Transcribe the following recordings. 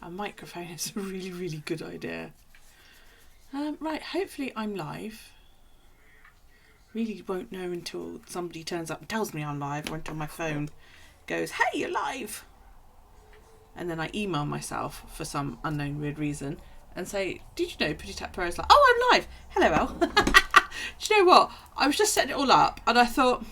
a microphone is a really, really good idea. Right, hopefully I'm live. Really won't know until somebody turns up and tells me I'm live, or until my phone goes, hey, you're live. And then I email myself for some unknown weird reason and say, did you know Pretty Tap Pro is like, oh, I'm live. Hello, Elle. Do you know what? I was just setting it all up and I thought,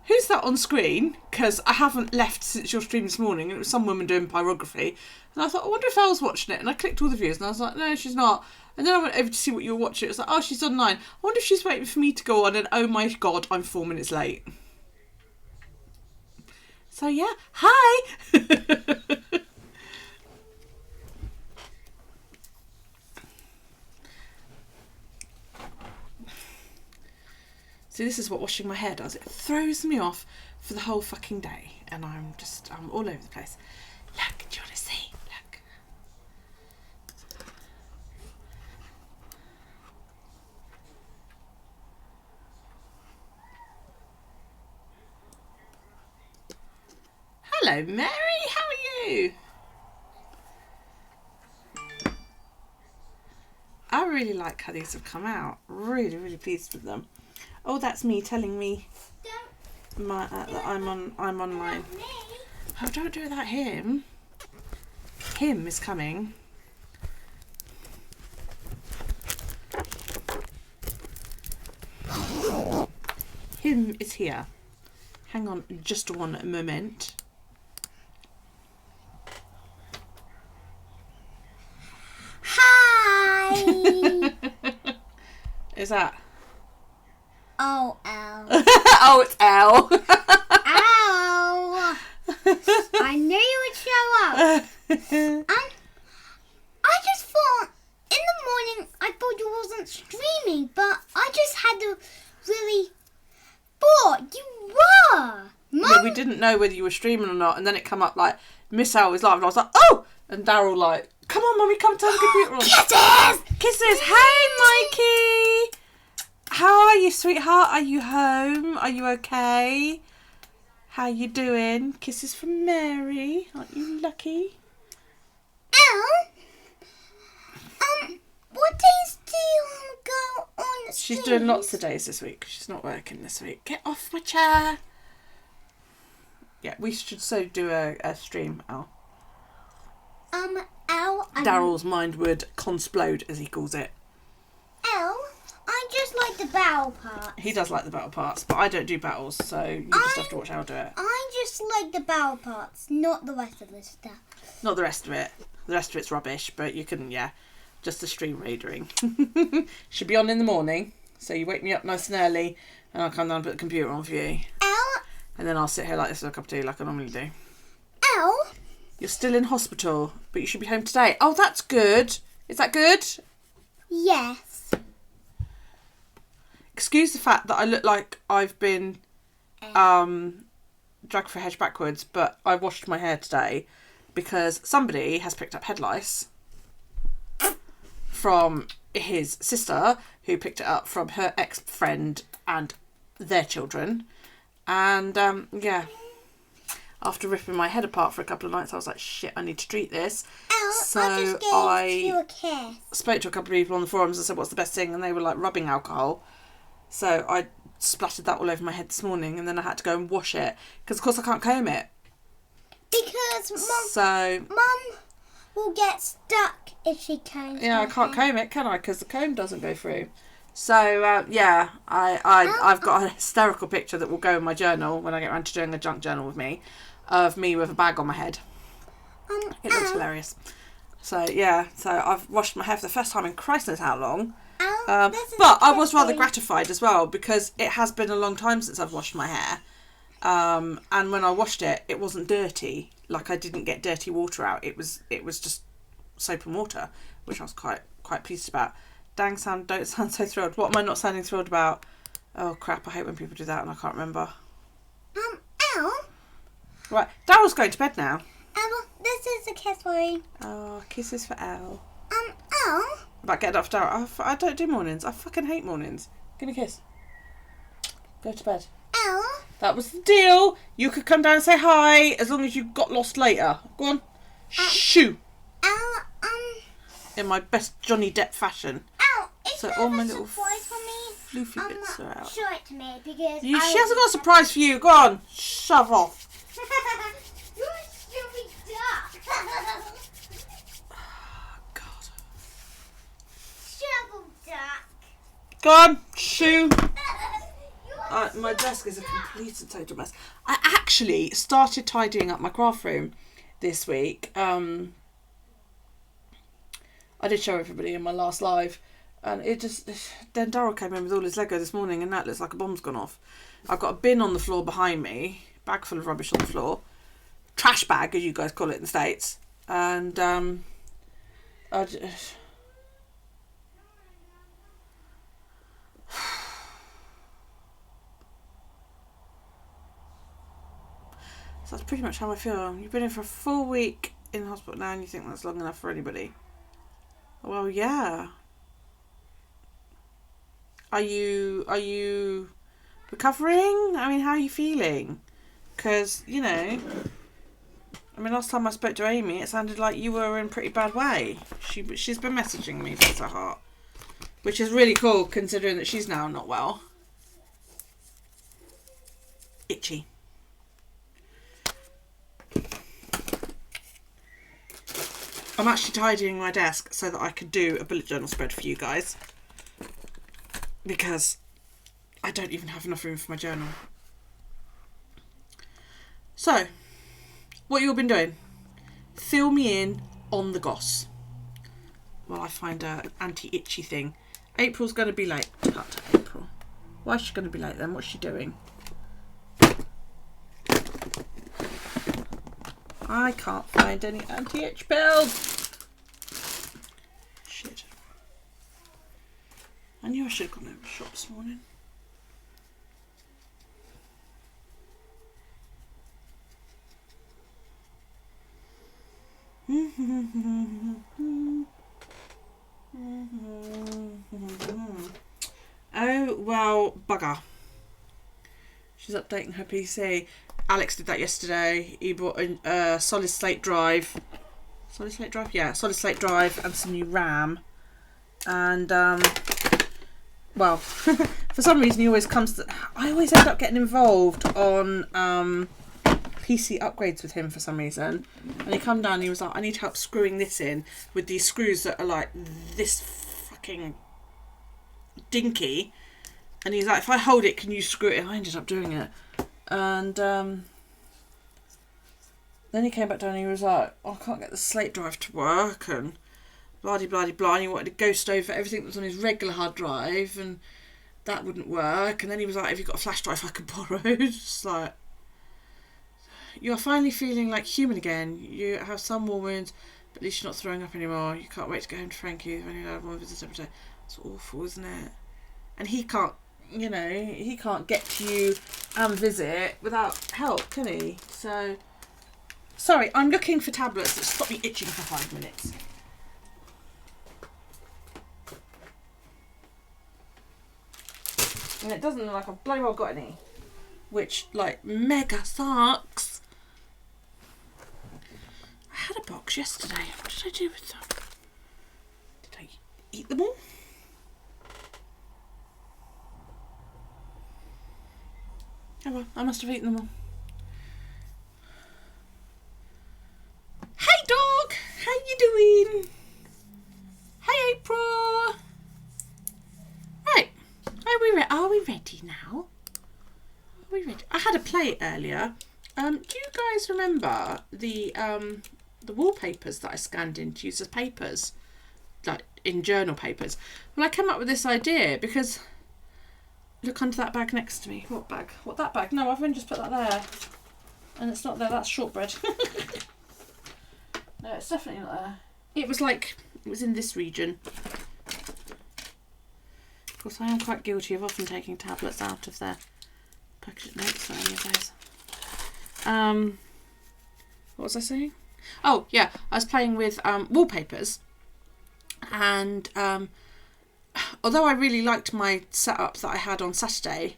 who's that on screen? Because I haven't left since your stream this morning and it was some woman doing pyrography. And I thought, I wonder if Elle's watching it. And I clicked all the views and I was like, no, she's not. And then I went over to see what you were watching. It was like, oh, she's online. I wonder if she's waiting for me to go on and oh my God, I'm 4 minutes late. So yeah, hi. See, this is what washing my hair does. It throws me off for the whole fucking day. And I'm all over the place. Look, do you want to see? Look. Hello, Mary. How are you? I really like how these have come out. Really, really pleased with them. Oh, that's me telling me that I'm online. Oh, don't do that. Him is coming. Him is here. Hang on just one moment. Hi! Is that? Oh, Elle. Oh, it's Elle. Ow! I knew you would show up. I just thought, in the morning, I thought you wasn't streaming, but I just had to really thought you were. Mum? Yeah, we didn't know whether you were streaming or not, and then it come up like, Miss Elle was live, and I was like, oh! And Daryl like, come on, Mummy, come turn the computer on. Kisses! Kisses! Hey, Mikey! How are you, sweetheart? Are you home? Are you okay? How you doing? Kisses from Mary. Aren't you lucky? What days do you go on the She's doing lots of days this week. She's not working this week. Get off my chair. Yeah, we should so do a stream, Al. Daryl's mind would consplode, as he calls it. I just like the battle part. He does like the battle parts, but I don't do battles, so you just have to watch Al do it. I just like the battle parts, not the rest of the stuff. Not the rest of it. The rest of it's rubbish, but you can, yeah, just the stream raidering. Should be on in the morning, so you wake me up nice and early, and I'll come down and put the computer on for you. And then I'll sit here like this with a cup of tea like I normally do. You're still in hospital, but you should be home today. Oh, that's good. Is that good? Yes. Excuse the fact that I look like I've been dragged for a hedge backwards, but I washed my hair today because somebody has picked up head lice from his sister, who picked it up from her ex-friend and their children. And, yeah, after ripping my head apart for a couple of nights, I was like, shit, I need to treat this. So I just gave you a kiss. Spoke to a couple of people on the forums and said, what's the best thing? And they were like, rubbing alcohol. So I splattered that all over my head this morning, and then I had to go and wash it because, of course, I can't comb it. Because Mum will get stuck if she combs. Yeah, I can't comb it, can I? Because the comb doesn't go through. So yeah, I've got a hysterical picture that will go in my journal when I get around to doing a junk journal with me, of me with a bag on my head. It looks hilarious. So yeah, so I've washed my hair for the first time in Christ knows how long. But I was rather gratified as well because it has been a long time since I've washed my hair. And when I washed it, it wasn't dirty. Like I didn't get dirty water out. It was just soap and water, which I was quite pleased about. Don't sound so thrilled. What am I not sounding thrilled about? Oh crap! I hate when people do that and I can't remember. Elle? Right, Daryl's going to bed now. This is a kiss for you. Oh, kisses for Elle. Elle? Right, get up, Daryl. I don't do mornings. I fucking hate mornings. Give me a kiss. Go to bed. Elle? That was the deal. You could come down and say hi as long as you got lost later. Go on. Shoo. in my best Johnny Depp fashion. Ow! Is So there all my a little surprise for me? floofy bits are out. Show it to me because She hasn't got a surprise for you. Go on, shove off. You're a stupid duck. God. Shovel duck. Go on, shoo. You're a My desk stupid is a duck. complete and total mess. I actually started tidying up my craft room this week. I did show everybody in my last live, and then Daryl came in with all his Lego this morning, and that looks like a bomb's gone off. I've got a bin on the floor behind me, bag full of rubbish on the floor, trash bag as you guys call it in the States, and so that's pretty much how I feel. You've been in for a full week in hospital now, and you think that's long enough for anybody? Well, yeah. Are you recovering? I mean, how are you feeling? Because, last time I spoke to Amy, it sounded like you were in a pretty bad way. She's been messaging me, bless her heart, which is really cool considering that she's now not well. Itchy. I'm actually tidying my desk so that I could do a bullet journal spread for you guys, because I don't even have enough room for my journal. So, what you all been doing? Fill me in on the goss while I find an anti-itchy thing. April's going to be late. Tut, April. Why is she going to be late then? What's she doing? I can't find any anti-itch pills. Shit. I knew I should have gone over to the shop this morning. Oh, well, bugger. She's updating her PC. Alex did that yesterday. He bought a solid state drive. Solid state drive? Yeah, solid state drive and some new RAM. And, well, for some reason he always comes to... I always end up getting involved on PC upgrades with him for some reason. And he come down and he was like, I need help screwing this in with these screws that are like this fucking dinky. And he's like, if I hold it, can you screw it in? I ended up doing it. And then he came back down and he was like, oh, I can't get the slate drive to work and blah-de-blah-de-blah. And he wanted to ghost over everything that was on his regular hard drive and that wouldn't work. And then he was like, have you got a flash drive I could borrow? Just like, you're finally feeling like human again. You have some more wounds, but at least you're not throwing up anymore. You can't wait to go home to Frankie. When you have one visit every day. It's awful, isn't it? And he can't, he can't get to you and visit without help, can he? So, sorry, I'm looking for tablets that stop me itching for 5 minutes. And it doesn't look like I've bloody well got any, which, like, mega sucks. I had a box yesterday. What did I do with them? Did I eat them all? Oh well, I must have eaten them all. Hey dog! How you doing? Hey April! Right, are we ready now? Are we ready? I had a play earlier. Do you guys remember the wallpapers that I scanned in to use as papers? Like in journal papers. Well, I came up with this idea because look under that bag next to me. What bag? What, that bag? No, I've only just put that there. And it's not there. That's shortbread. No, it's definitely not there. It was in this region. Of course, I am quite guilty of often taking tablets out of their packaging notes for any of those. What was I saying? Oh, yeah. I was playing with wallpapers. And although I really liked my setup that I had on Saturday,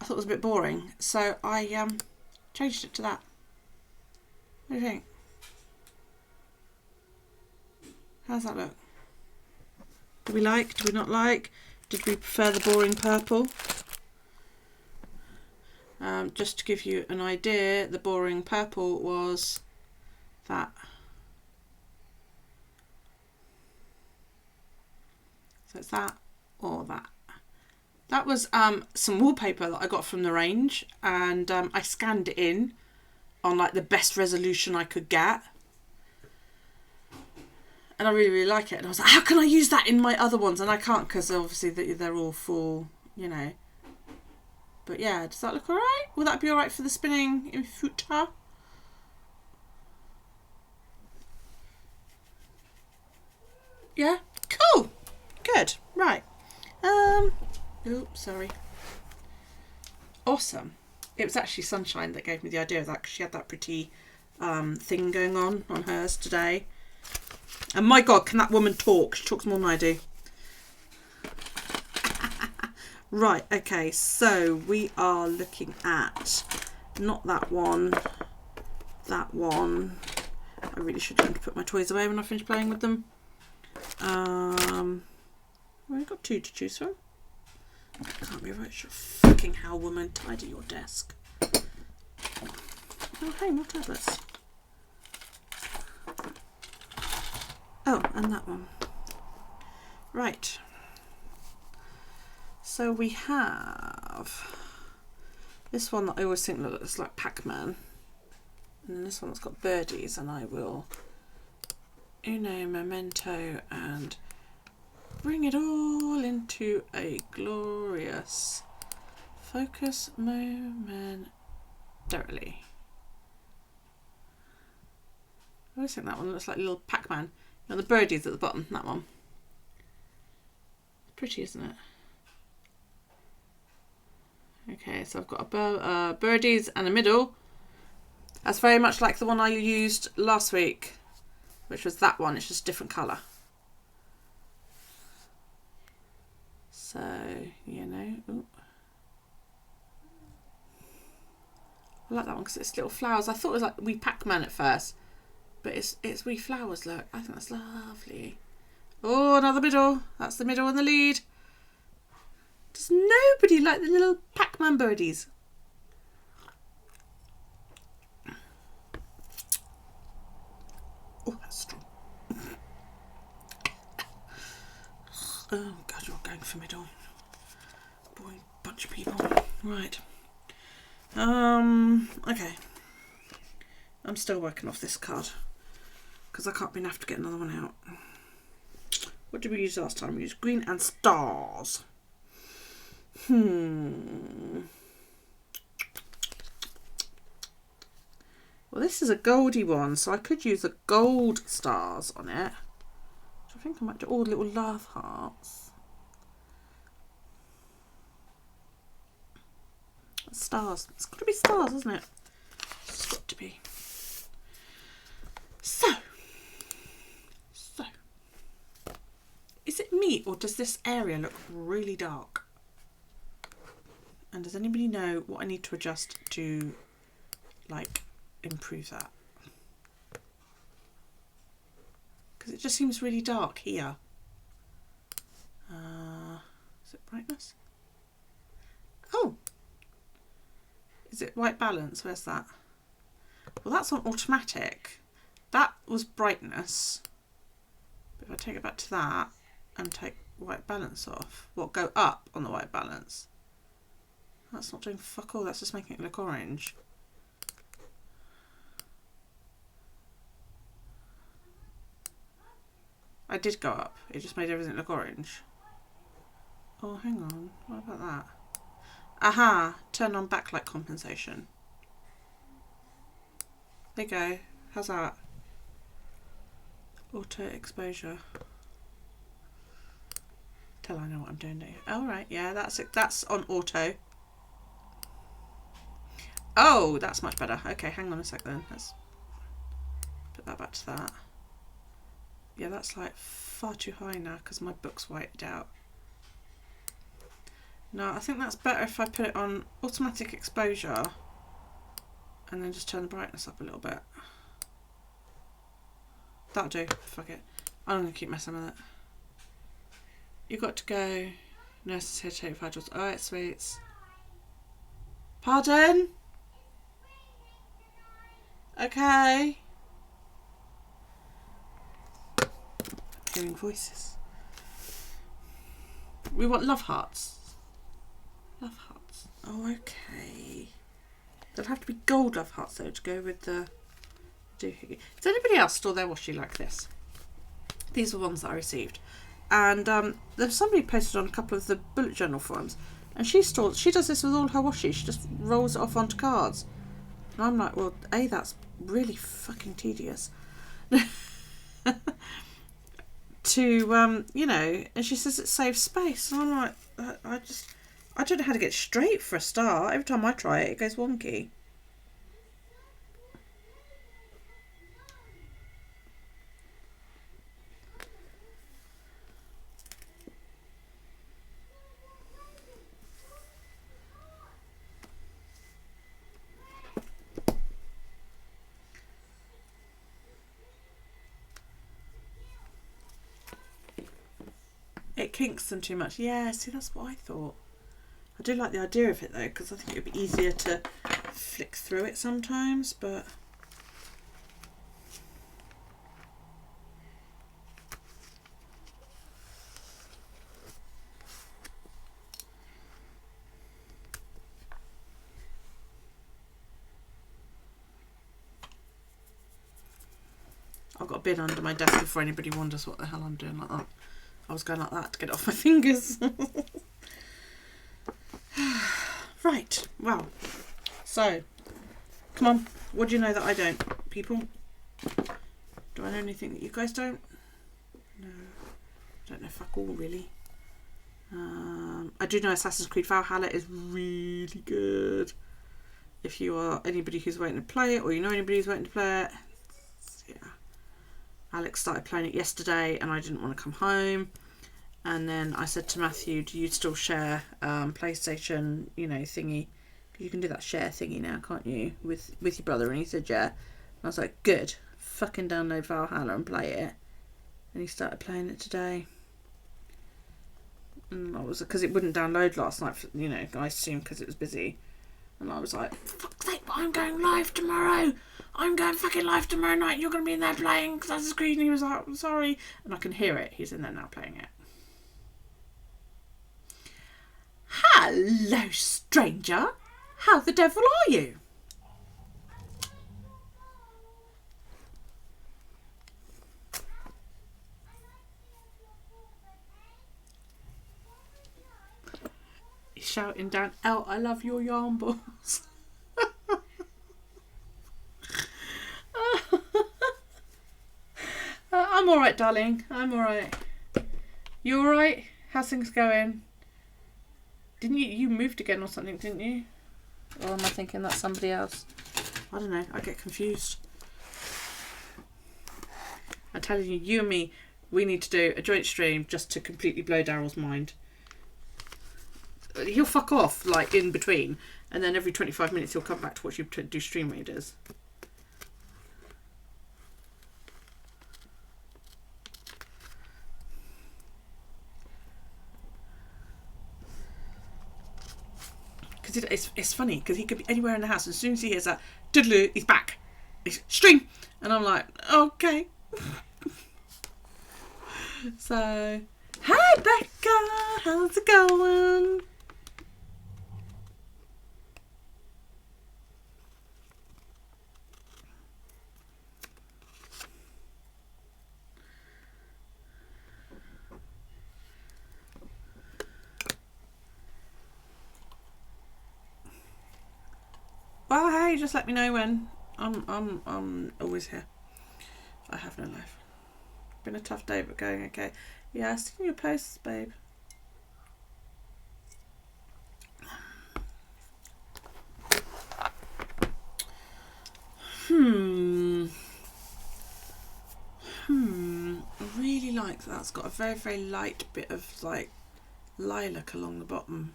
I thought it was a bit boring. So I changed it to that. What do you think? How does that look? Do we like? Do we not like? Did we prefer the boring purple? Just to give you an idea, the boring purple was that. So it's that or that. That was some wallpaper that I got from the range, and I scanned it in on like the best resolution I could get. And I really, really like it. And I was like, how can I use that in my other ones? And I can't because obviously they're all full, you know. But yeah, does that look alright? Will that be alright for the spinning in future? Yeah? Cool! Good. Right. Oops, sorry. Awesome. It was actually Sunshine that gave me the idea of that because she had that pretty thing going on hers today. And my God, can that woman talk? She talks more than I do. Right, okay, so we are looking at not that one, that one. I really should learn to put my toys away when I finish playing with them. We've got 2 to choose from. Can't be right, sure. Fucking hell, woman, tidy your desk. Oh, hey, more tablets. Oh, and that one. Right. So we have this one that I always think looks like Pac-Man. And then this one that's got birdies, and I will uno memento and bring it all into a glorious focus momentarily. I always think that one looks like a little Pac-Man. You know, the birdies at the bottom, that one. Pretty, isn't it? Okay, so I've got birdies and a middle. That's very much like the one I used last week, which was that one. It's just a different colour. So, you know. Ooh. I like that one because it's little flowers. I thought it was like wee Pac-Man at first, but it's wee flowers, look. I think that's lovely. Oh, another middle. That's the middle and the lead. Does nobody like the little Pac-Man birdies? Oh, that's strong. Oh, God, you're going for middle. Boy, bunch of people. Right. Okay. I'm still working off this card because I can't be enough to get another one out. What did we use last time? We used green and stars. Well, this is a goldy one, so I could use the gold stars on it. So I think I might do all the little love hearts. Stars. It's got to be stars, isn't it? It's got to be. So. Is it me, or does this area look really dark? And does anybody know what I need to adjust to, like, improve that? Because it just seems really dark here. Is it brightness? Oh! Is it white balance? Where's that? Well, that's on automatic. That was brightness. But if I take it back to that and take white balance off, what, go up on the white balance? That's not doing fuck all, that's just making it look orange. I did go up, it just made everything look orange. Oh, hang on, what about that? Aha, turn on backlight compensation. There you go, how's that? Auto exposure. Till I know what I'm doing now. All right, yeah, that's it. That's on auto. Oh, that's much better. Okay, hang on a sec then. Let's put that back to that. Yeah, that's like far too high now because my book's whited out. No, I think that's better if I put it on automatic exposure and then just turn the brightness up a little bit. That'll do. Fuck it. I'm going to keep messing with it. You got to go. Nurses here to take vitals. Alright, sweets. Pardon? Okay. Hearing voices. We want love hearts. Love hearts. Oh, okay. There'll have to be gold love hearts though to go with the doohickey. Does anybody else store their washi like this? These are ones that I received. And there's somebody posted on a couple of the bullet journal forums, and she does this with all her washi. She just rolls it off onto cards. And I'm like, well, A, that's really fucking tedious. To you know, and she says it saves space. And I'm like, I don't know how to get straight for a start. Every time I try it, it goes wonky. It kinks them too much. Yeah, see, that's what I thought. I do like the idea of it though, because I think it would be easier to flick through it sometimes, but I've got a bin under my desk before anybody wonders what the hell I'm doing like that. I was going like that to get it off my fingers. Right, well, so, come on, what do you know that I don't, people? Do I know anything that you guys don't? No, I don't know fuck all, really. I do know Assassin's Creed Valhalla is really good. If you are anybody who's waiting to play it, or you know anybody who's waiting to play it, yeah. Alex started playing it yesterday, and I didn't want to come home. And then I said to Matthew, do you still share PlayStation, you know, thingy? You can do that share thingy now, can't you? With your brother. And he said, yeah. And I was like, good. Fucking download Valhalla and play it. And he started playing it today. And I was, because it wouldn't download last night, you know, I assumed because it was busy. And I was like, for fuck's sake, I'm going live tomorrow. I'm going fucking live tomorrow night. You're going to be in there playing Assassin's Creed. And he was like, I'm sorry. And I can hear it. He's in there now playing it. Hello, stranger. How the devil are you? He's shouting down, "Elle, I love your yarn balls." I'm alright, darling. I'm alright. You alright? How's things going? Didn't you moved again or something, didn't you? Or am I thinking that's somebody else? I don't know. I get confused. I'm telling you, you and me, we need to do a joint stream just to completely blow Daryl's mind. He'll fuck off, like, in between. And then every 25 minutes he'll come back to watch you do stream readers. Because it's funny, because he could be anywhere in the house, and as soon as he hears that, doodaloo, he's back. He's stream! And I'm like, okay. So, hi Becca, how's it going? Well, hey, just let me know when. I'm always here. I have no life. Been a tough day, but going okay. Yeah, I've seen your posts, babe. I really like that. It's got a very, very light bit of like lilac along the bottom.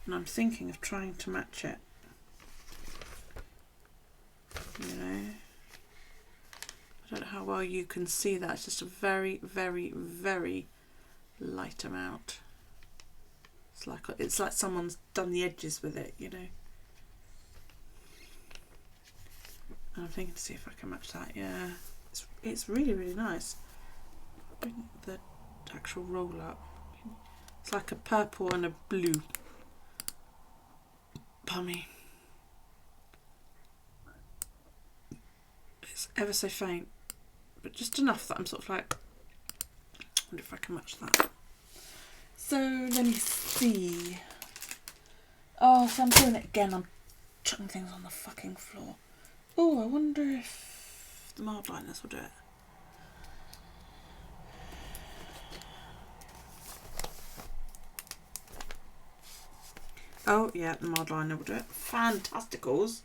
And I'm thinking of trying to match it. You know, I don't know how well you can see that. It's just a very, very, very light them out. It's like someone's done the edges with it, you know. And I'm thinking to see if I can match that. Yeah, it's really, really nice. Bring the actual roll up. It's like a purple and a blue. Pummy. It's ever so faint, but just enough that I'm sort of like, I wonder if I can match that. So let me see. Oh, so I'm doing it again. I'm chucking things on the fucking floor. Oh, I wonder if the mild liners will do it. Oh, yeah, the mild liner will do it. Fantasticals.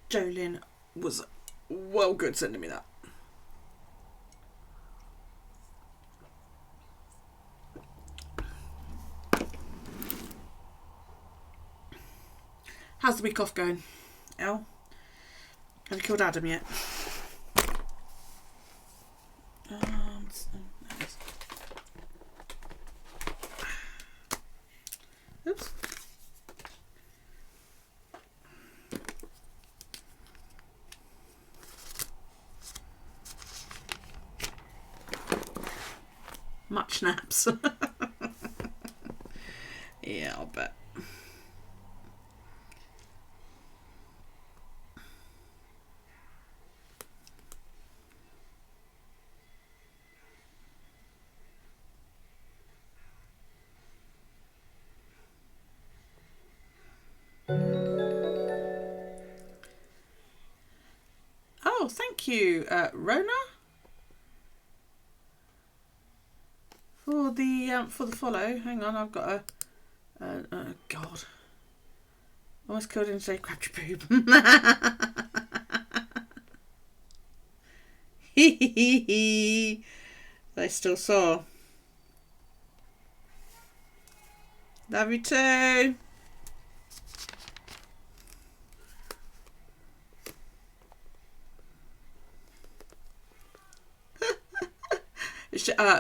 Jolene was well good sending me that. How's the week off going, Elle? Have you killed Adam yet? Oops. Much naps. Yeah, I'll bet. Oh, thank you, Rona, for the follow. Hang on, I've got a God, almost killed him to say grab your boob. They still saw. Love you too.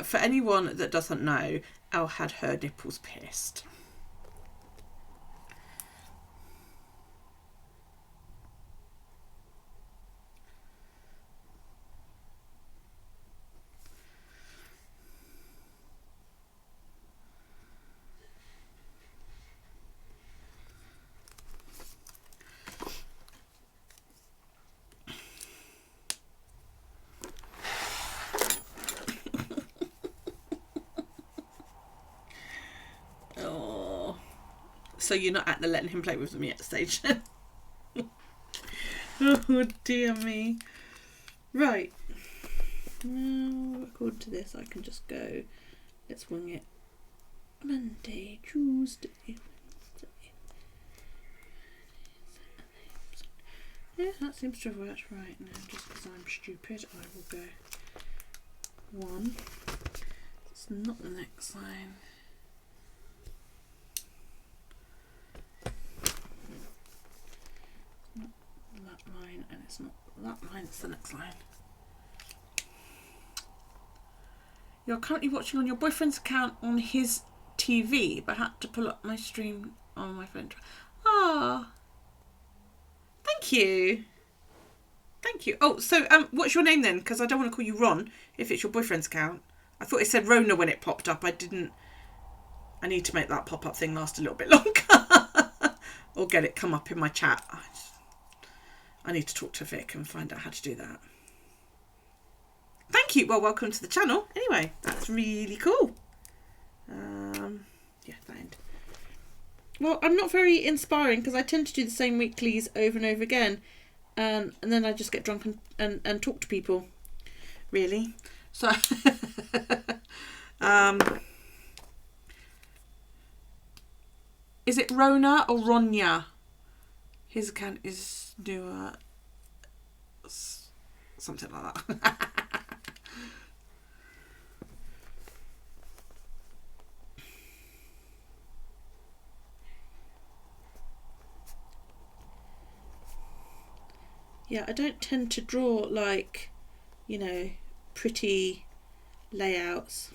For anyone that doesn't know, Elle had her nipples pierced. So you're not at the letting him play with them yet stage. Oh dear me. Right. Now, according to this, I can just go. Let's wing it. Monday, Tuesday, Wednesday. Yeah, that seems to have worked right now. Just because I'm stupid, I will go 1. It's not the next line. That line, and it's not that line, it's the next line. You're currently watching on your boyfriend's account on his TV, but had to pull up my stream on my phone. Ah, thank you. Thank you. Oh, so what's your name then? Because I don't want to call you Ron if it's your boyfriend's account. I thought it said Rona when it popped up. I need to make that pop-up thing last a little bit longer. Or get it come up in my chat. I need to talk to Vic and find out how to do that. Thank you. Well, welcome to the channel. Anyway, that's really cool. Yeah, that end. Well, I'm not very inspiring because I tend to do the same weeklies over and over again. And then I just get drunk and talk to people. Really. So, is it Rona or Ronya? His account is newer. Something like that. Yeah, I don't tend to draw like, you know, pretty layouts.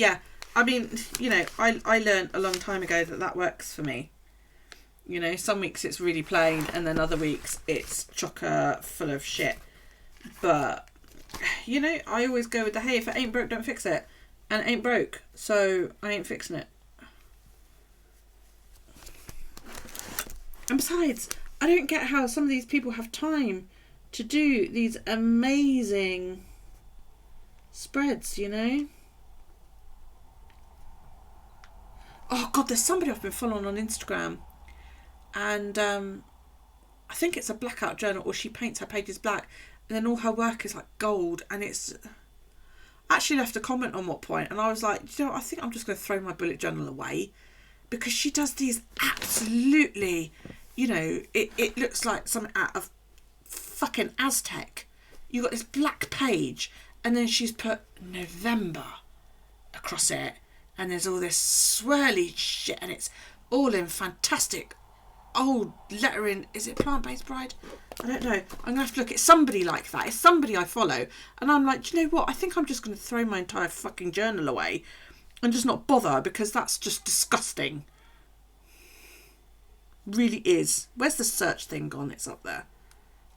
yeah, I mean, you know, I learned a long time ago that works for me. You know, some weeks it's really plain, and then other weeks it's chocker full of shit. But, you know, I always go with the, hey, if it ain't broke, don't fix it. And it ain't broke, so I ain't fixing it. And besides, I don't get how some of these people have time to do these amazing spreads, you know? Oh God, there's somebody I've been following on Instagram, and I think it's a blackout journal, or she paints her pages black, and then all her work is like gold, and it's... I actually left a comment on what point, and I was like, you know, I think I'm just going to throw my bullet journal away, because she does these absolutely, you know, it looks like something out of fucking Aztec. You got this black page, and then she's put November across it, and there's all this swirly shit, and it's all in fantastic old lettering. Is it Plant-Based Bride? I don't know. I'm going to have to look at somebody like that. It's somebody I follow, and I'm like, do you know what? I think I'm just going to throw my entire fucking journal away and just not bother, because that's just disgusting. Really is. Where's the search thing gone? It's up there.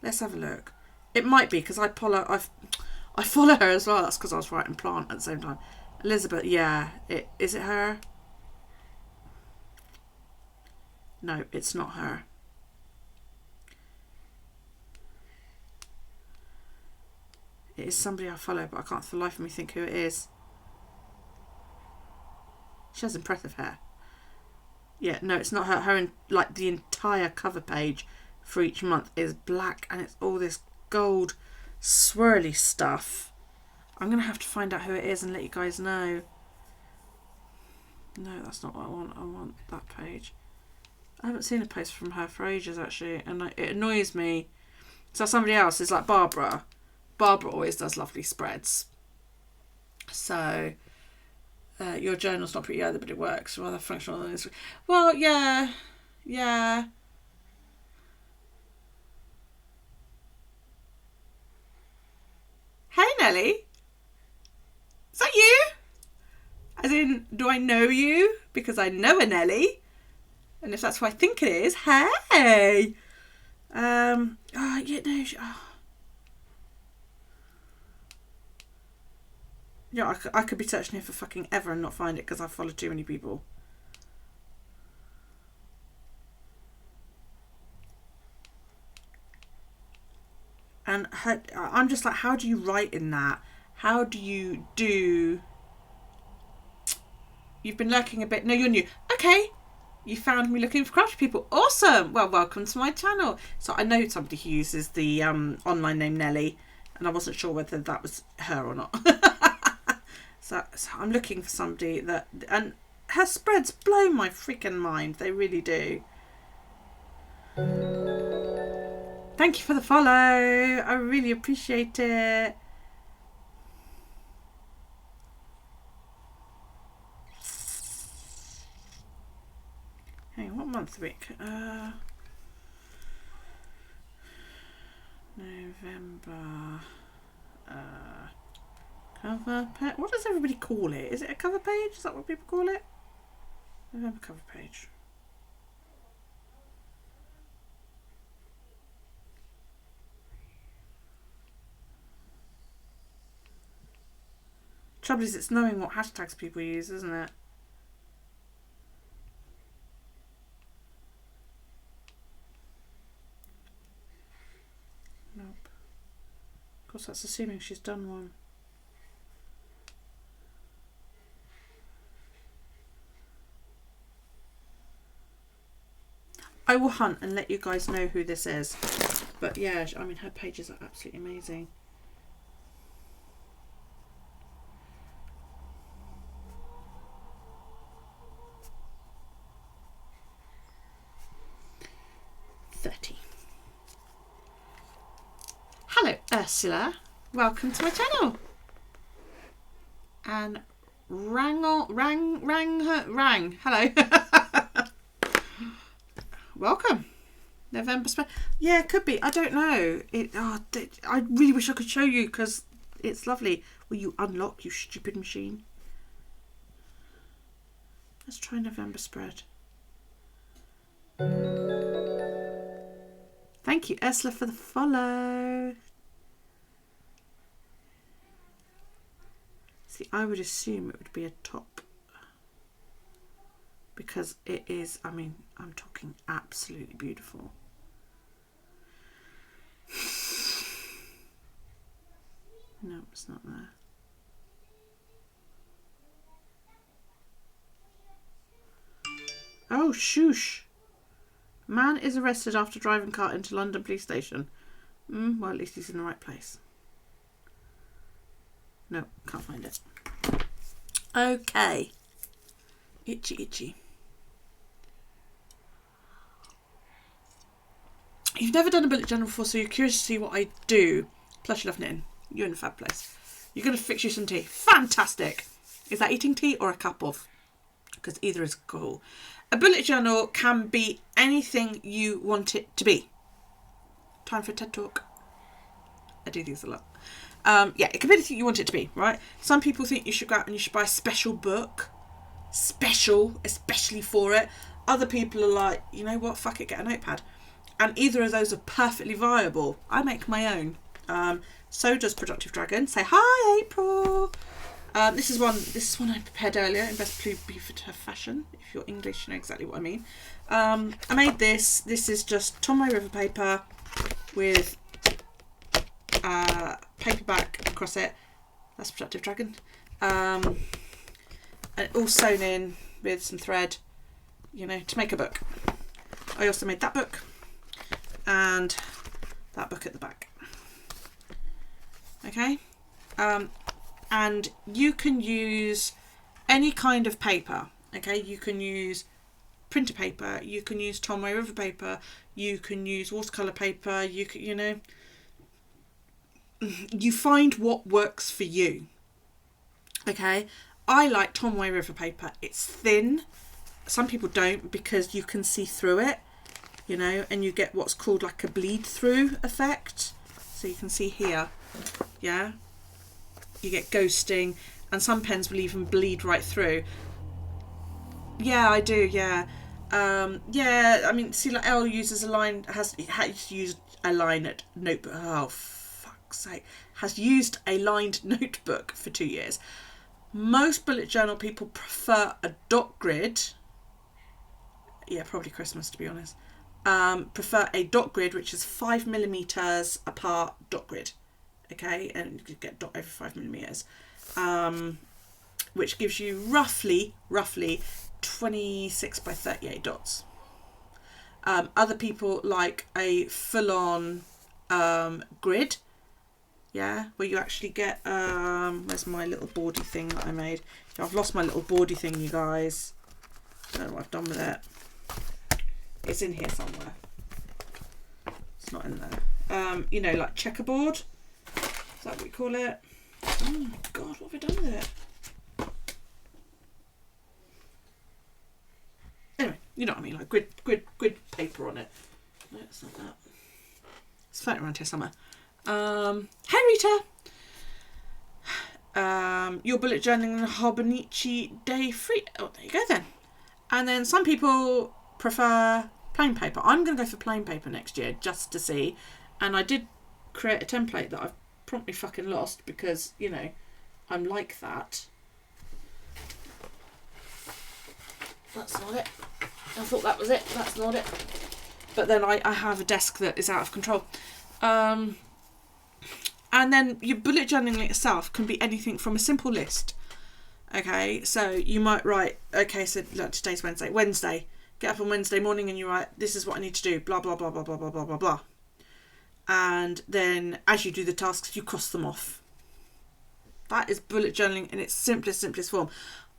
Let's have a look. It might be because I follow her as well. That's because I was writing plant at the same time. Elizabeth, yeah. Is it her? No, it's not her. It is somebody I follow, but I can't for the life of me think who it is. She has impressive hair. Yeah, no, it's not her. Like the entire cover page for each month is black, and it's all this gold swirly stuff. I'm going to have to find out who it is and let you guys know. No, that's not what I want. I want that page. I haven't seen a post from her for ages, actually, and it annoys me. So somebody else is like Barbara. Barbara always does lovely spreads. So your journal's not pretty either, but it works. Rather functional. Well, yeah. Hey, Nelly. Is that you? As in, do I know you? Because I know a Nelly. And if that's who I think it is, hey! Yeah, I could be searching here for fucking ever and not find it because I follow too many people. And I'm just like, how do you write in that? How do you do... You've been lurking a bit. No, you're new. Okay. You found me looking for crafty people. Awesome. Well, welcome to my channel. So I know somebody who uses the online name Nelly, and I wasn't sure whether that was her or not. so I'm looking for somebody that... And her spreads blow my freaking mind. They really do. Thank you for the follow. I really appreciate it. Hey, what month week? November. Cover page. What does everybody call it? Is it a cover page? Is that what people call it? November cover page. Trouble is, it's knowing what hashtags people use, isn't it? Nope. Of course, that's assuming she's done one. I will hunt and let you guys know who this is. But yeah, I mean, her pages are absolutely amazing. Hello, Ursula. Welcome to my channel. And rang. Hello. Welcome. November spread. Yeah, it could be. I don't know. I really wish I could show you because it's lovely. Will you unlock, you stupid machine? Let's try November spread. Thank you, Ursula, for the follow. See, I would assume it would be a top. Because it is, I mean, I'm talking absolutely beautiful. No, it's not there. Oh, shoosh. Man is arrested after driving car into London police station. Well, at least he's in the right place. No, can't find it. Okay. Itchy, itchy. You've never done a bullet journal before, so you're curious to see what I do. Plus you love knitting. You're in a fab place. You're going to fix you some tea. Fantastic. Is that eating tea or a cup of? Because either is cool. A bullet journal can be anything you want it to be. Time for a TED Talk. I do these a lot. Yeah, it can be anything you want it to be, right? Some people think you should go out and you should buy a special book. Special, especially for it. Other people are like, you know what, fuck it, get a notepad. And either of those are perfectly viable. I make my own. So does Productive Dragon. Say hi, April. This is one I prepared earlier in Best Beaufort Fashion. If you're English, you know exactly what I mean. I made this. This is just Tomoe River paper with paperback across it. That's Productive Dragon. And all sewn in with some thread, you know, to make a book. I also made that book and that book at the back. Okay. And you can use any kind of paper. Okay, you can use printer paper, you can use Tomoe River paper, you can use watercolour paper, you can, you know, you find what works for you. Okay, I like Tomoe River paper. It's thin. Some people don't because you can see through it, you know, and you get what's called like a bleed through effect. So you can see here, yeah, you get ghosting, and some pens will even bleed right through. Yeah, I do. Yeah, yeah. I mean, see, like Elle uses a line. Has used a line at notebook. Oh, fuck's sake! Has used a lined notebook for 2 years. Most bullet journal people prefer a dot grid. Yeah, probably Christmas, to be honest. Prefer a dot grid, which is 5mm apart dot grid. Okay, and you get dot over 5mm, which gives you roughly 26 by 38 dots. Other people like a full-on grid, yeah, where you actually get where's my little boardy thing that I made? I've lost my little boardy thing, you guys. I don't know what I've done with it. It's in here somewhere. It's not in there. You know, like checkerboard. Is that what we call it? Oh my god, what have I done with it? Anyway, you know what I mean, like grid paper on it. No, it's not that. It's floating around here somewhere. Hey Rita! Your bullet journaling and Hobonichi day free. Oh, there you go then. And then some people prefer plain paper. I'm going to go for plain paper next year just to see. And I did create a template that I've promptly fucking lost because, you know, I'm like that. That's not it. I thought that was it. That's not it. But then I have a desk that is out of control. And then your bullet journaling itself can be anything from a simple list. Okay, so you might write, okay, so like today's Wednesday. Wednesday, get up on Wednesday morning and you write, this is what I need to do, blah, blah, blah, blah, blah, blah, blah, blah, blah. And then as you do the tasks, you cross them off. That is bullet journaling in its simplest form.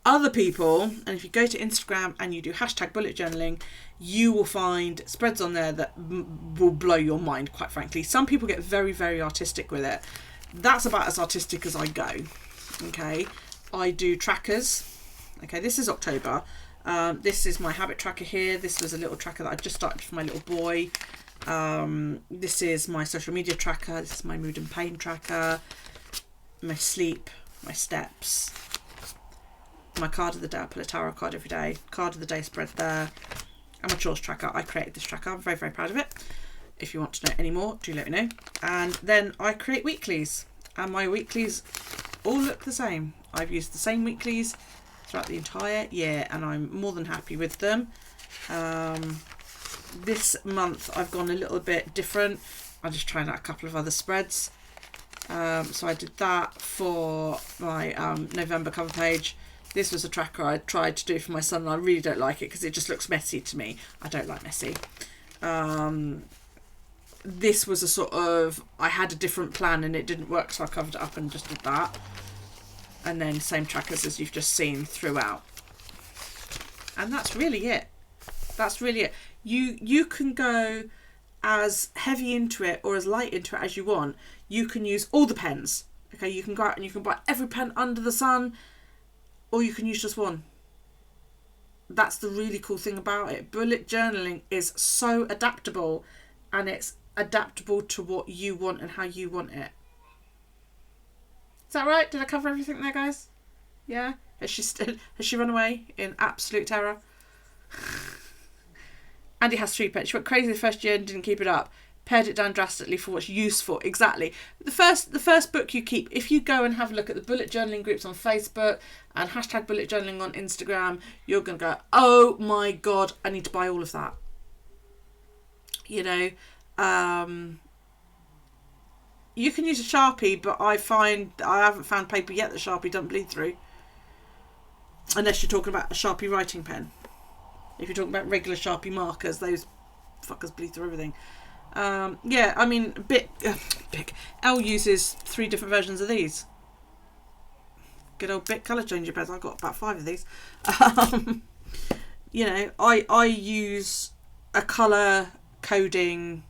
Other people, and if you go to Instagram and you do hashtag bullet journaling, you will find spreads on there that will blow your mind, quite frankly. Some people get very, very artistic with it. That's about as artistic as I go. Okay, I do trackers. Okay, this is October. This is my habit tracker here. This was a little tracker that I just started for my little boy. This is my social media tracker. This is my mood and pain tracker. My sleep, my steps. my card of the day. I pull a tarot card every day. Card of the day spread there. And my chores tracker. I created this tracker. I'm very, very proud of it. If you want to know any more, do let me know. And then I create weeklies. And my weeklies all look the same. I've used the same weeklies throughout the entire year, and I'm more than happy with them. This month I've gone a little bit different. I'm just trying out a couple of other spreads. So I did that for my November cover page. This was a tracker I tried to do for my son, and I really don't like it because it just looks messy to me. I don't like messy. This was a sort of, I had a different plan and it didn't work, so I covered it up and just did that. And then same trackers as you've just seen throughout. And that's really it. That's really it. You can go as heavy into it or as light into it as you want. You can use all the pens. Okay, you can go out and you can buy every pen under the sun, or you can use just one. That's the really cool thing about it. Bullet journaling is so adaptable, and it's adaptable to what you want and how you want it. Is that right? Did I cover everything there, guys? Yeah? Has she run away in absolute terror? Andy has 3 pets. She went crazy the first year and didn't keep it up. Pared it down drastically for what's useful. Exactly. The first book you keep, if you go and have a look at the bullet journaling groups on Facebook and hashtag bullet journaling on Instagram, you're going to go, oh my God, I need to buy all of that. You know, you can use a Sharpie, but I haven't found paper yet that Sharpie doesn't bleed through. Unless you're talking about a Sharpie writing pen. If you're talking about regular Sharpie markers, those fuckers bleed through everything. Yeah, I mean, Bic. Elle uses 3 different versions of these. Good old Bic colour changer pens. I've got about 5 of these. You know, I use a colour coding.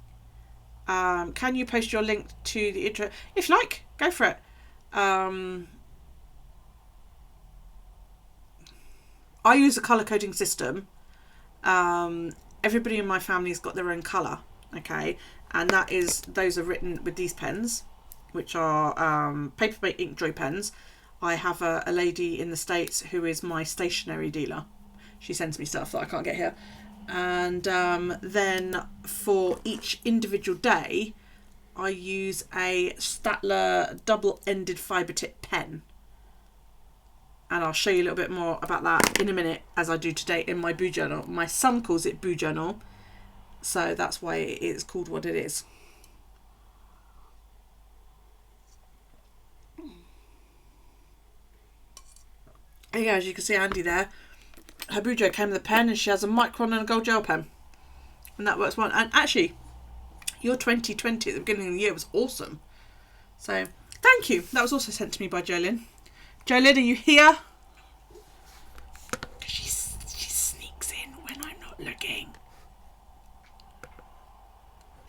Can you post your link to the intro? If you like, go for it. I use a colour coding system. Everybody in my family's got their own colour. Okay, and those are written with these pens, which are Papermate Inkjoy pens. I have a lady in the States who is my stationery dealer. She sends me stuff that I can't get here. And then for each individual day, I use a Staedtler double-ended fibre tip pen. And I'll show you a little bit more about that in a minute, as I do today in my Boo Journal. My son calls it Boo Journal, so that's why it's called what it is. Yeah, as you can see Andy there, her Boo Journal came with a pen, and she has a Micron and a gold gel pen. And that works well. And actually, your 2020 at the beginning of the year was awesome. So, thank you. That was also sent to me by Jolyn. Jolyn, are you here? She sneaks in when I'm not looking.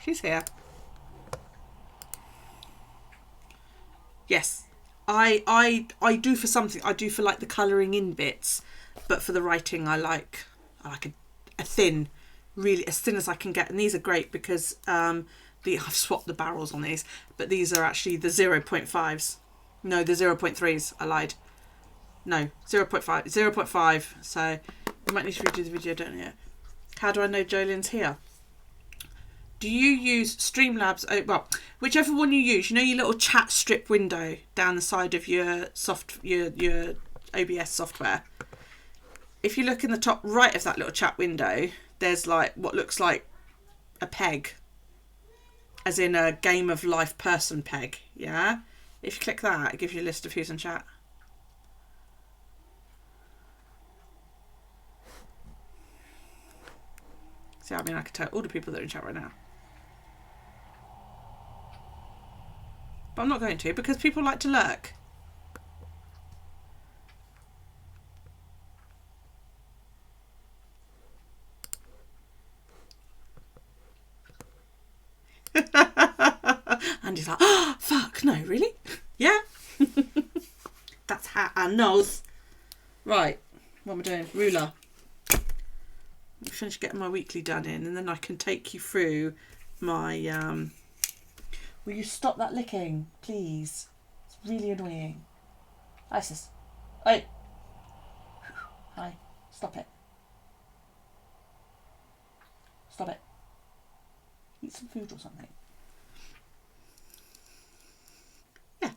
She's here. Yes. I do for something. I do for like the colouring in bits. But for the writing, I like a thin, really as thin as I can get. And these are great because I've swapped the barrels on these. But these are actually the 0.5s. No, the 0.3s. I lied. No, 0.5. 0.5. So you might need to redo the video, don't you? How do I know Jolyn's here? Do you use Streamlabs? Oh, well, whichever one you use. You know your little chat strip window down the side of your your OBS software. If you look in the top right of that little chat window, there's like what looks like a peg, as in a Game of Life person peg. Yeah. If you click that, it gives you a list of who's in chat. See, I mean, I could tell all the people that are in chat right now. But I'm not going to, because people like to lurk. And he's like, oh, fuck, no, really? Yeah. That's how I knows. Right, what am I doing? Ruler. I finish getting my weekly done in, and then I can take you through my will you stop that licking, please? It's really annoying. Isis. Oi. Hi. Stop it. Stop it. Eat some food or something. Yeah.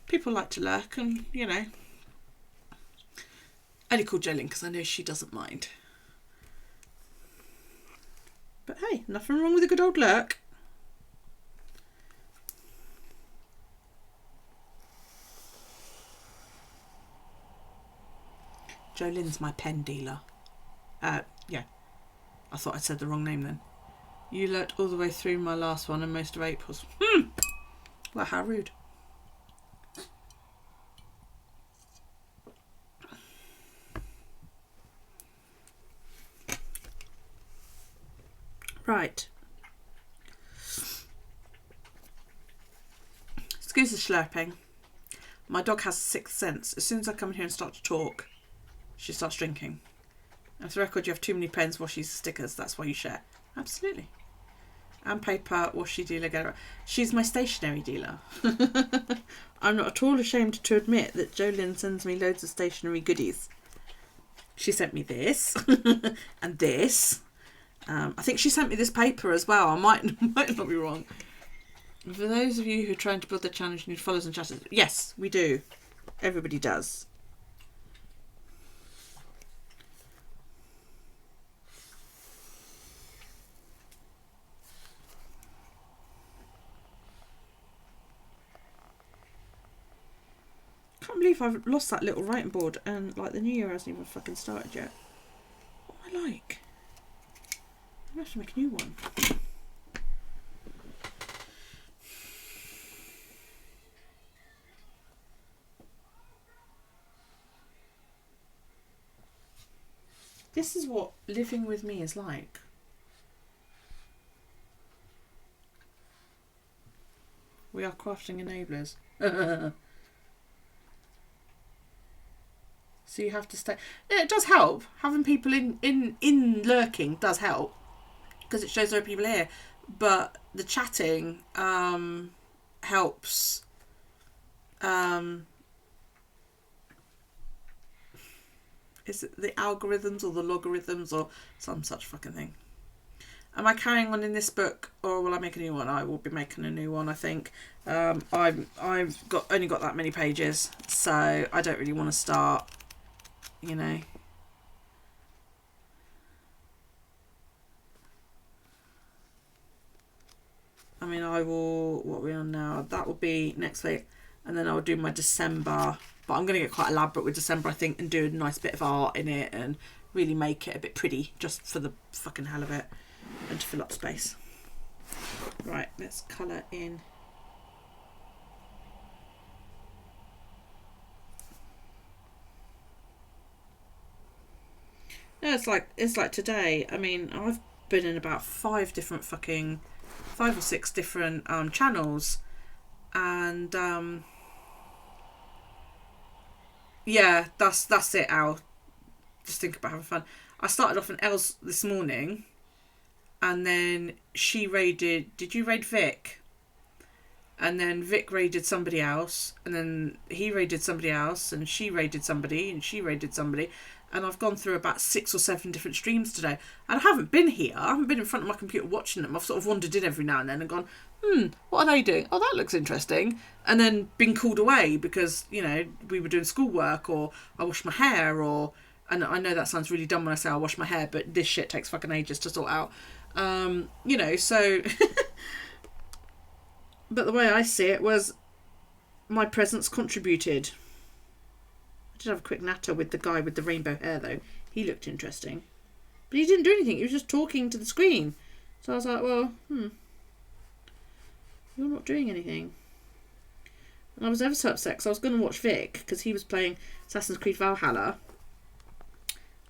People like to lurk and, you know. I only called Jolene because I know she doesn't mind. But hey, nothing wrong with a good old lurk. Jolene's my pen dealer. Yeah. I thought I'd said the wrong name then. You lurked all the way through my last one and most of April's. Well, how rude. Right. Excuse the slurping. My dog has a sixth sense. As soon as I come in here and start to talk, she starts drinking. And for the record, you have too many pens, washies, stickers. That's why you share. Absolutely. And paper, washi dealer, get it. She's my stationery dealer. I'm not at all ashamed to admit that Jolene sends me loads of stationery goodies. She sent me this and this. I think she sent me this paper as well. I might not be wrong. For those of you who are trying to build their challenge, you need followers and chatters. Yes, we do. Everybody does. I can't believe I've lost that little writing board and like the new year hasn't even fucking started yet. What am I like? I'm gonna have to make a new one. This is what living with me is like. We are crafting enablers. So you have to stay. Yeah, it does help. Having people in lurking does help because it shows there are people here. But the chatting helps. Is it the algorithms or the logarithms or some such fucking thing? Am I carrying on in this book or will I make a new one? I will be making a new one, I think. I've only got that many pages, so I don't really want to start, you know. I mean, I will, what are we on now? That will be next week. And then I'll do my December. But I'm going to get quite elaborate with December, I think, and do a nice bit of art in it and really make it a bit pretty just for the fucking hell of it and to fill up space. Right, let's colour in. No, it's like today. I mean, I've been in about 5 or 6 different channels, and yeah, that's it, Al. Just think about having fun. I started off in Els this morning, and then she raided. Did you raid Vic? And then Vic raided somebody else, and then he raided somebody else, and she raided somebody, and she raided somebody. And I've gone through about 6 or 7 different streams today. And I haven't been here. I haven't been in front of my computer watching them. I've sort of wandered in every now and then and gone, what are they doing? Oh, that looks interesting. And then been called away because, you know, we were doing schoolwork or I washed my hair or... And I know that sounds really dumb when I say I wash my hair, but this shit takes fucking ages to sort out. You know, so... But the way I see it was my presence contributed. I did have a quick natter with the guy with the rainbow hair, though. He looked interesting. But he didn't do anything. He was just talking to the screen. So I was like, well, you're not doing anything. And I was ever so upset because I was going to watch Vic because he was playing Assassin's Creed Valhalla.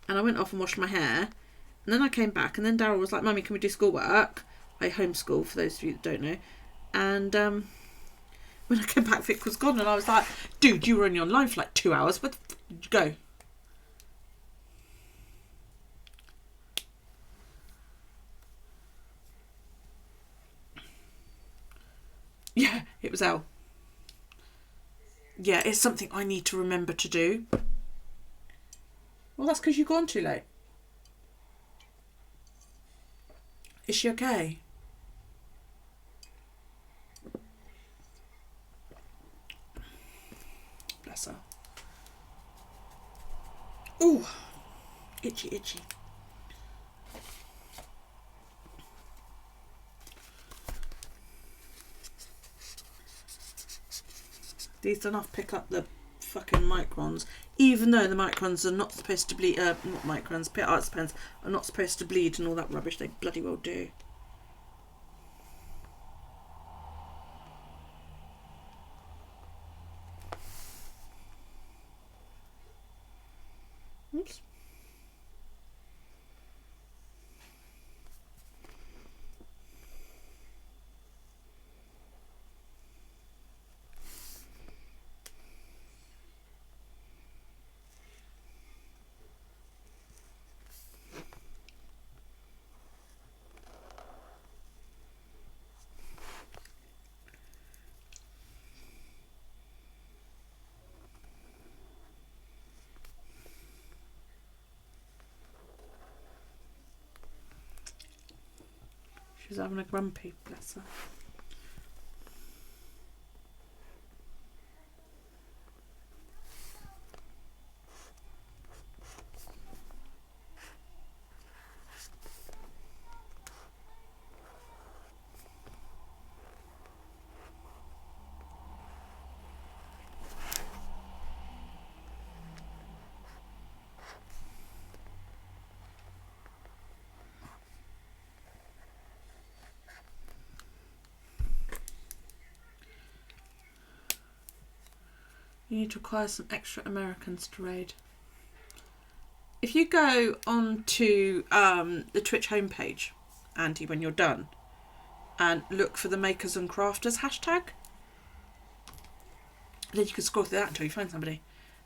And I went off and washed my hair. And then I came back and then Daryl was like, Mummy, can we do schoolwork? I homeschool, for those of you that don't know. And when I came back, Vic was gone. And I was like, dude, you were only online for like 2 hours. Where the f*** did you go? Yeah, it was Elle. Yeah, it's something I need to remember to do. Well, that's because you've gone too late. Is she okay? Bless her. Ooh, itchy, itchy. These don't have to pick up the fucking microns, even though the microns are not supposed to bleed. Not microns, arts pens are not supposed to bleed and all that rubbish. They bloody well do. Oops. She's having a grumpy, bless her. You need to acquire some extra Americans to raid. If you go on to the Twitch homepage, Andy, when you're done, and look for the Makers and Crafters hashtag, then you can scroll through that until you find somebody.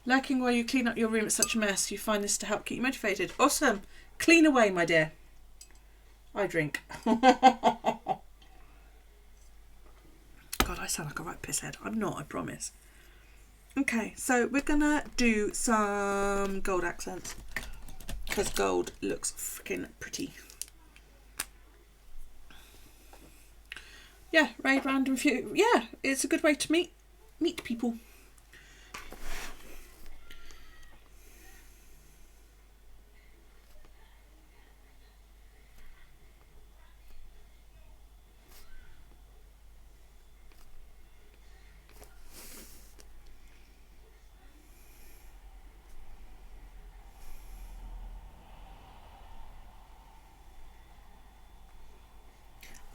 Lurking while you clean up your room, it's such a mess. You find this to help keep you motivated. Awesome. Clean away, my dear. I drink. God, I sound like a right pisshead. I'm not, I promise. Okay, so we're gonna do some gold accents because gold looks freaking pretty. Yeah, raid random few. Yeah, it's a good way to meet people.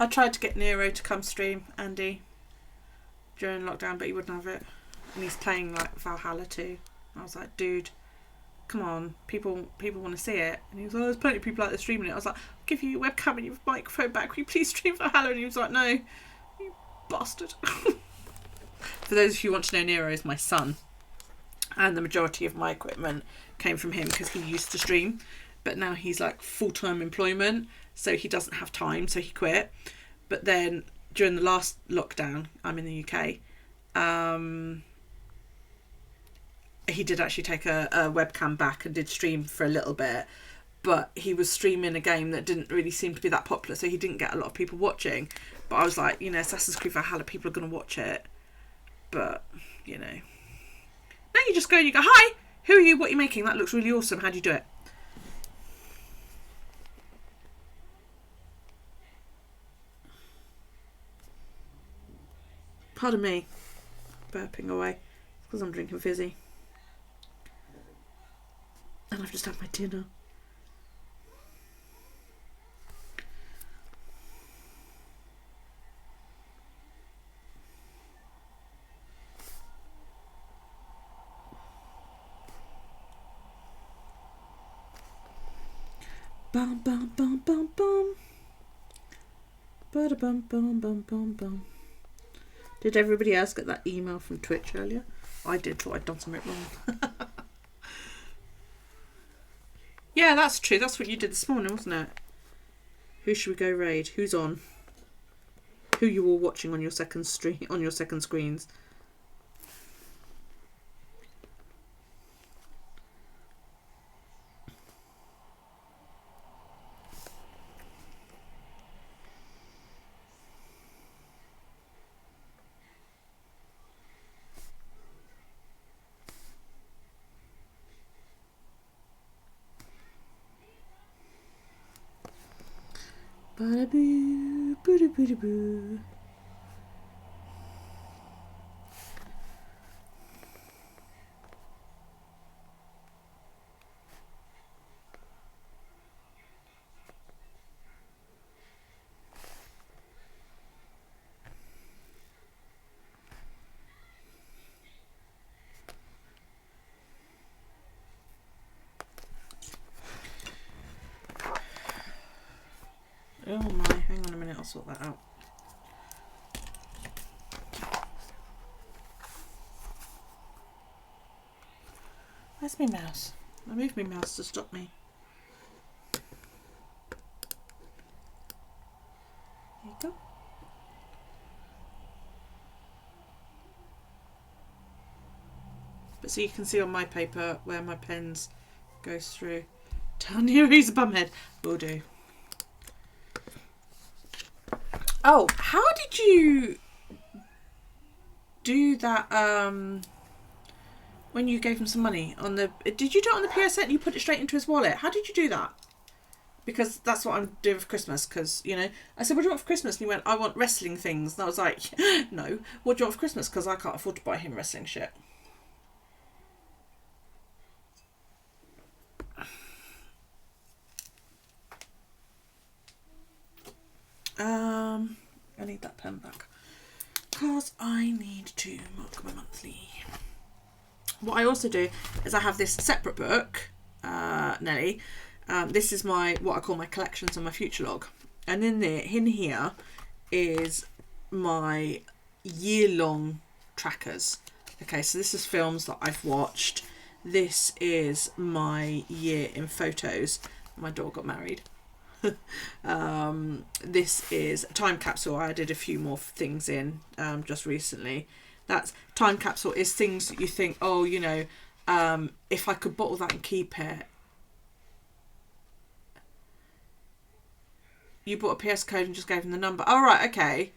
I tried to get Nero to come stream, Andy, during lockdown, but he wouldn't have it. And he's playing like Valhalla too. I was like, dude, come on, people want to see it. And he was like, oh, there's plenty of people out there streaming it. I was like, I'll give you your webcam and your microphone back. Will you please stream Valhalla? And he was like, no, you bastard. For those of you who want to know, Nero is my son. And the majority of my equipment came from him because he used to stream. But now he's like full-time employment, so he doesn't have time, so he quit. But then during the last lockdown, I'm in the UK, he did actually take a webcam back and did stream for a little bit, but he was streaming a game that didn't really seem to be that popular, so he didn't get a lot of people watching. But I was like, you know, Assassin's Creed Valhalla, people are going to watch it. But, you know. Now you just go and you go, hi, who are you, what are you making? That looks really awesome, how do you do it? Pardon me, burping away, because I'm drinking fizzy. And I've just had my dinner. Bum bum bum bum bum. Bada bum bum bum bum bum. Did everybody else get that email from Twitch earlier? I did, thought I'd done something wrong. Yeah, that's true. That's what you did this morning, wasn't it? Who should we go raid? Who's on? Who you all watching on your second stream, on your second screens? Ba-da-boo, boo-da-boo-da-boo. Oh my, hang on a minute, I'll sort that out. Where's my mouse? I moved my mouse to stop me. There you go. But so you can see on my paper where my pens goes through. Down here he's a bumhead. Will do. Oh, how did you do that when you gave him some money on the... Did you do it on the PSN? You put it straight into his wallet. How did you do that? Because that's what I'm doing for Christmas. Because, you know, I said, what do you want for Christmas? And he went, I want wrestling things. And I was like, no. What do you want for Christmas? Because I can't afford to buy him wrestling shit. I need that pen back. Because I need to mark my monthly. What I also do is I have this separate book, Nelly. This is what I call my collections and my future log. And in here is my year-long trackers. Okay, so this is films that I've watched. This is my year in photos. My dog got married. This is a time capsule. I did a few more things in just recently. That's time capsule is things that you think, oh, you know, if I could bottle that and keep it. You bought a PS code and just gave them the number. Oh, right, okay.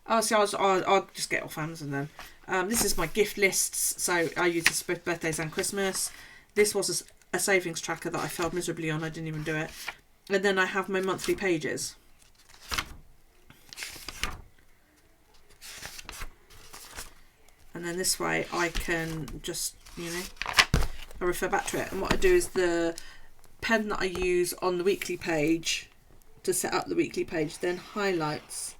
Oh, see, I'll just get off Amazon then. This is my gift lists. So I use this for both birthdays and Christmas. This was a savings tracker that I failed miserably on. I didn't even do it. And then I have my monthly pages. And then this way I can just, you know, I refer back to it. And what I do is the pen that I use on the weekly page to set up the weekly page then highlights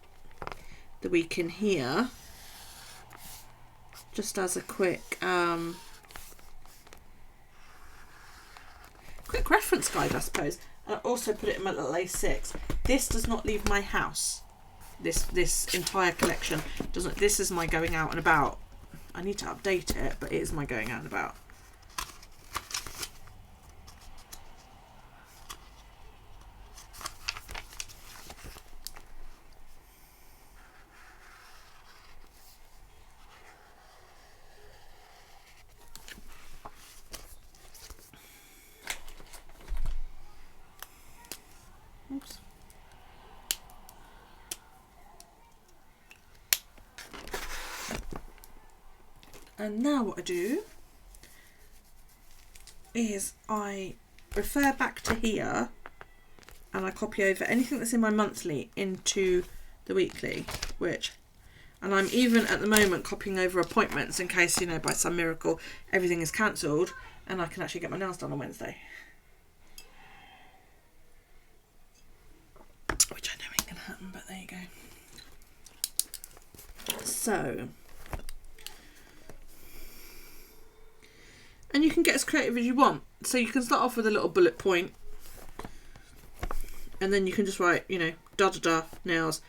the week in here. Just as a quick reference guide, I suppose. And I also put it in my little A6. This does not leave my house. This entire collection doesn't. This is my going out and about. I need to update it, but it is my going out and about. Oops. And now what I do is I refer back to here and I copy over anything that's in my monthly into the weekly, and I'm even at the moment copying over appointments in case, you know, by some miracle everything is cancelled and I can actually get my nails done on Wednesday. Which I know ain't going to happen, but there you go. So, and you can get as creative as you want. So you can start off with a little bullet point and then you can just write, you know, da-da-da, nails.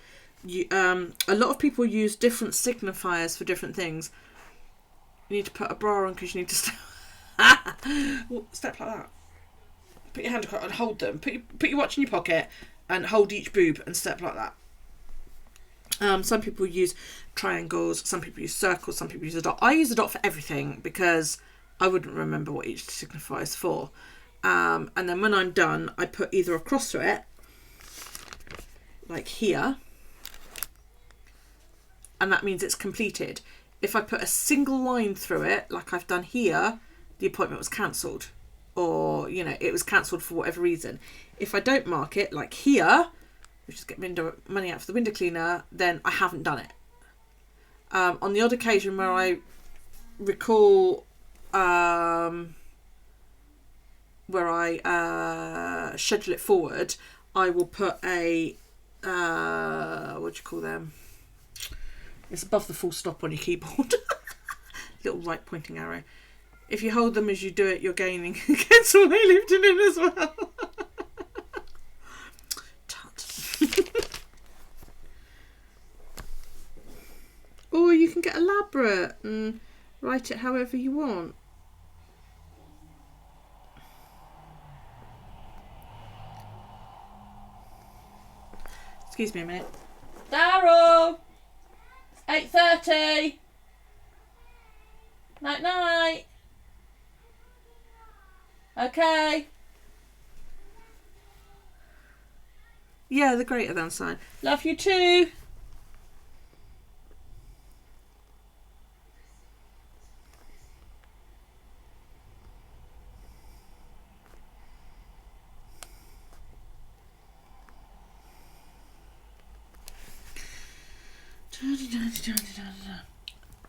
A lot of people use different signifiers for different things. You need to put a bra on because you need to step like that. Put your hand across and hold them. Put your watch in your pocket and hold each boob and step like that. Some people use triangles, some people use circles, some people use a dot. I use a dot for everything because I wouldn't remember what each signifies for. And then when I'm done, I put either a cross through it, like here, and that means it's completed. If I put a single line through it, like I've done here, the appointment was cancelled, or, you know, it was cancelled for whatever reason. If I don't mark it, like here, which is get money out for the window cleaner, then I haven't done it. On the odd occasion where I recall where I schedule it forward, I will put a what do you call them? It's above the full stop on your keyboard. Little right pointing arrow. If you hold them as you do it, you're gaining. Get some weightlifting in as well. Tut. Or you can get elaborate and write it however you want. Excuse me a minute. Daryl! 8:30. Night night. Okay. Yeah, the greater than sign. Love you too.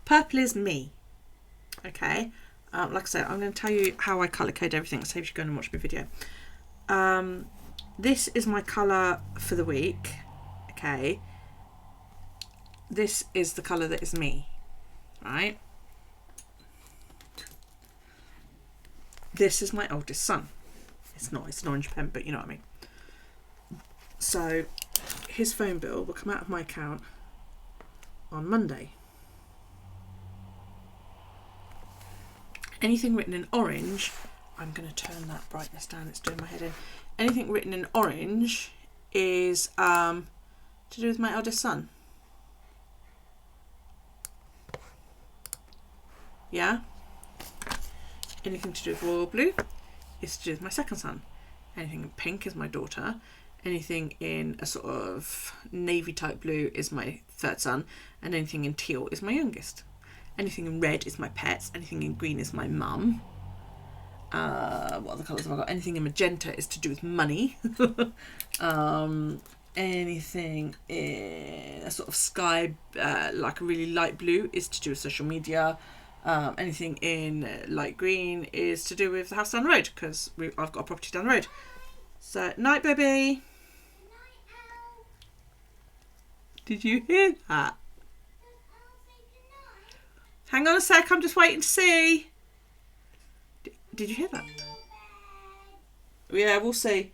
Purple is me. Okay. Like I said, I'm going to tell you how I colour code everything. It saves you going and watch my video. This is my colour for the week. Okay. This is the colour that is me. Right. This is my oldest son. It's not. It's an orange pen, but you know what I mean. So his phone bill will come out of my account on Monday. Anything written in orange, I'm going to turn that brightness down, it's doing my head in. Anything written in orange is to do with my eldest son. Yeah? Anything to do with royal blue is to do with my second son. Anything in pink is my daughter. Anything in a sort of navy type blue is my third son. And anything in teal is my youngest. Anything in red is my pets. Anything in green is my mum. What other colours have I got? Anything in magenta is to do with money. Anything in a sort of sky, like a really light blue, is to do with social media. Anything in light green is to do with the house down the road, because I've got a property down the road. So, night, baby. Did you hear that? Hang on a sec, I'm just waiting to see. Did you hear that? Yeah, we'll see.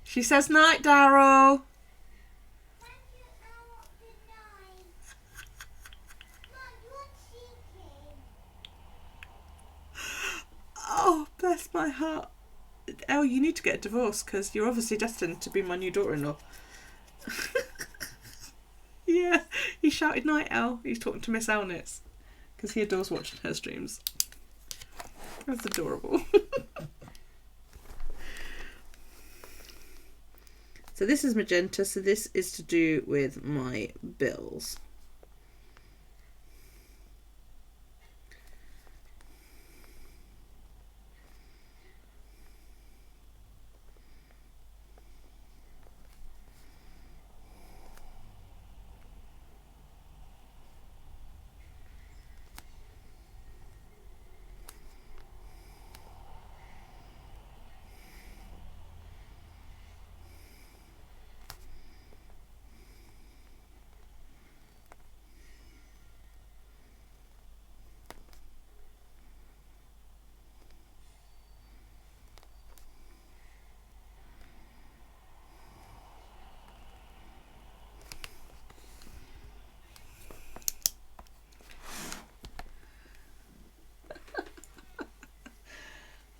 She says night, Daryl. Oh, bless my heart. Elle, you need to get a divorce because you're obviously destined to be my new daughter-in-law. Yeah, he shouted night, Elle. He's talking to Miss Elnitz because he adores watching her streams. That's adorable. So this is magenta, so this is to do with my bills.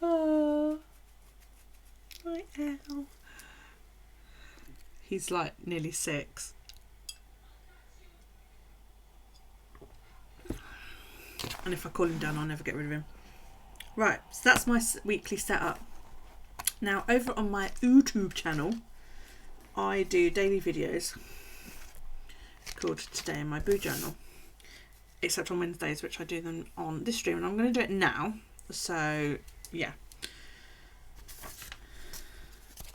Oh, my Elle. He's like nearly 6. And if I call him down, I'll never get rid of him. Right, so that's my weekly setup. Now, over on my YouTube channel, I do daily videos called Today in My Boo Journal. Except on Wednesdays, which I do them on this stream. And I'm going to do it now. So, yeah.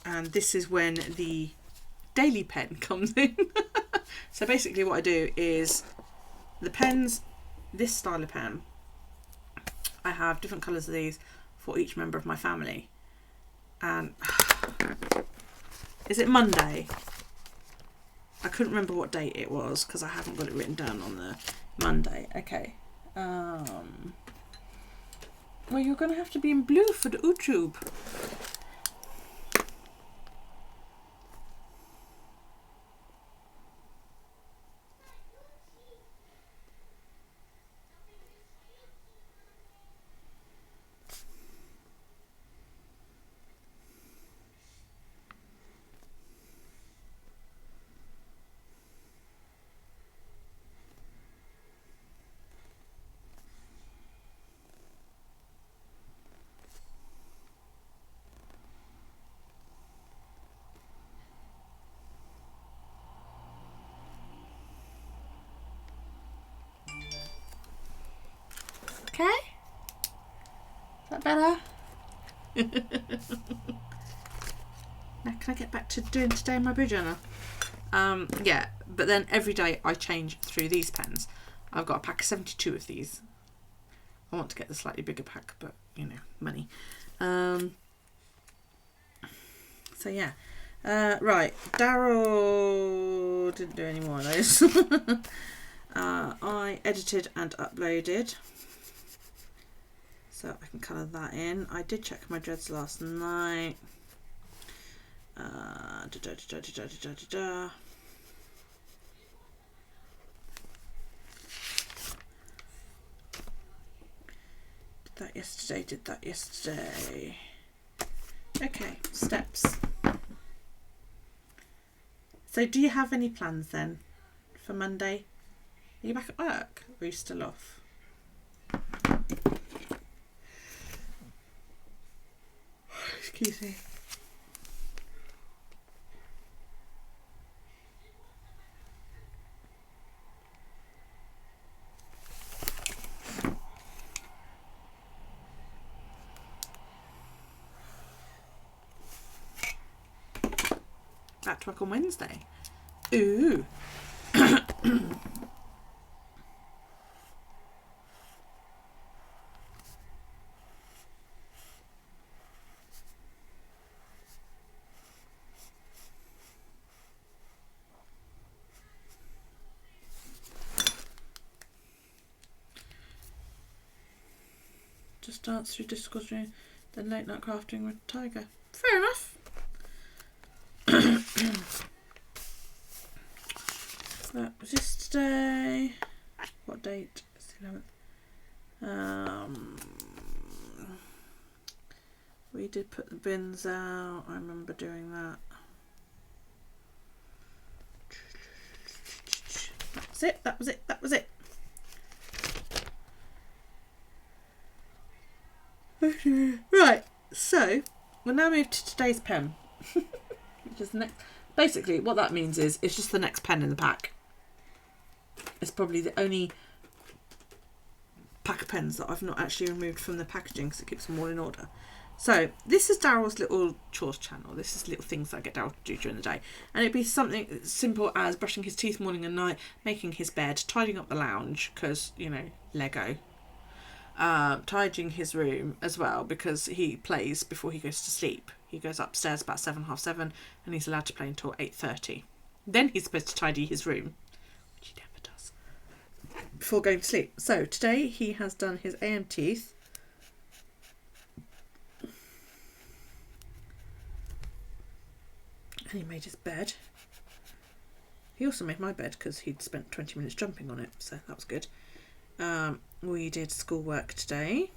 and this is when the daily pen comes in. So basically what I do is the pens, this style of pen, I have different colours of these for each member of my family. And is it Monday? I couldn't remember what date it was because I haven't got it written down on the Monday. Okay. Well, you're going to have to be in blue for the YouTube. Okay. Is that better? Now can I get back to doing today in my blue journal? Yeah, but then every day I change through these pens. I've got a pack of 72 of these. I want to get the slightly bigger pack, but you know, money. So yeah. Right, Daryl didn't do any more of those. I edited and uploaded, so I can colour that in. I did check my dreads last night. Did that yesterday. Okay, steps. So do you have any plans then for Monday? Are you back at work or are you still off? Excuse me. Back to work on Wednesday. Ooh. Just dance through Discord, then late night crafting with Tiger. Fair enough. That was yesterday. What date? It's the 11th. We did put the bins out. I remember doing that. That was it. That was it. That was it. Right. So we'll now move to today's pen, which is the next. Basically, what that means is it's just the next pen in the pack. It's probably the only pack of pens that I've not actually removed from the packaging because it keeps them all in order. So this is Daryl's little chores channel. This is little things that I get Daryl to do during the day. And it'd be something as simple as brushing his teeth morning and night, making his bed, tidying up the lounge because, you know, Lego. Tidying his room as well because he plays before he goes to sleep. He goes upstairs about 7, half 7 and he's allowed to play until 8:30. Then he's supposed to tidy his room, which he never does, before going to sleep. So today he has done his AM teeth. And he made his bed. He also made my bed because he'd spent 20 minutes jumping on it, so that was good. We did schoolwork today.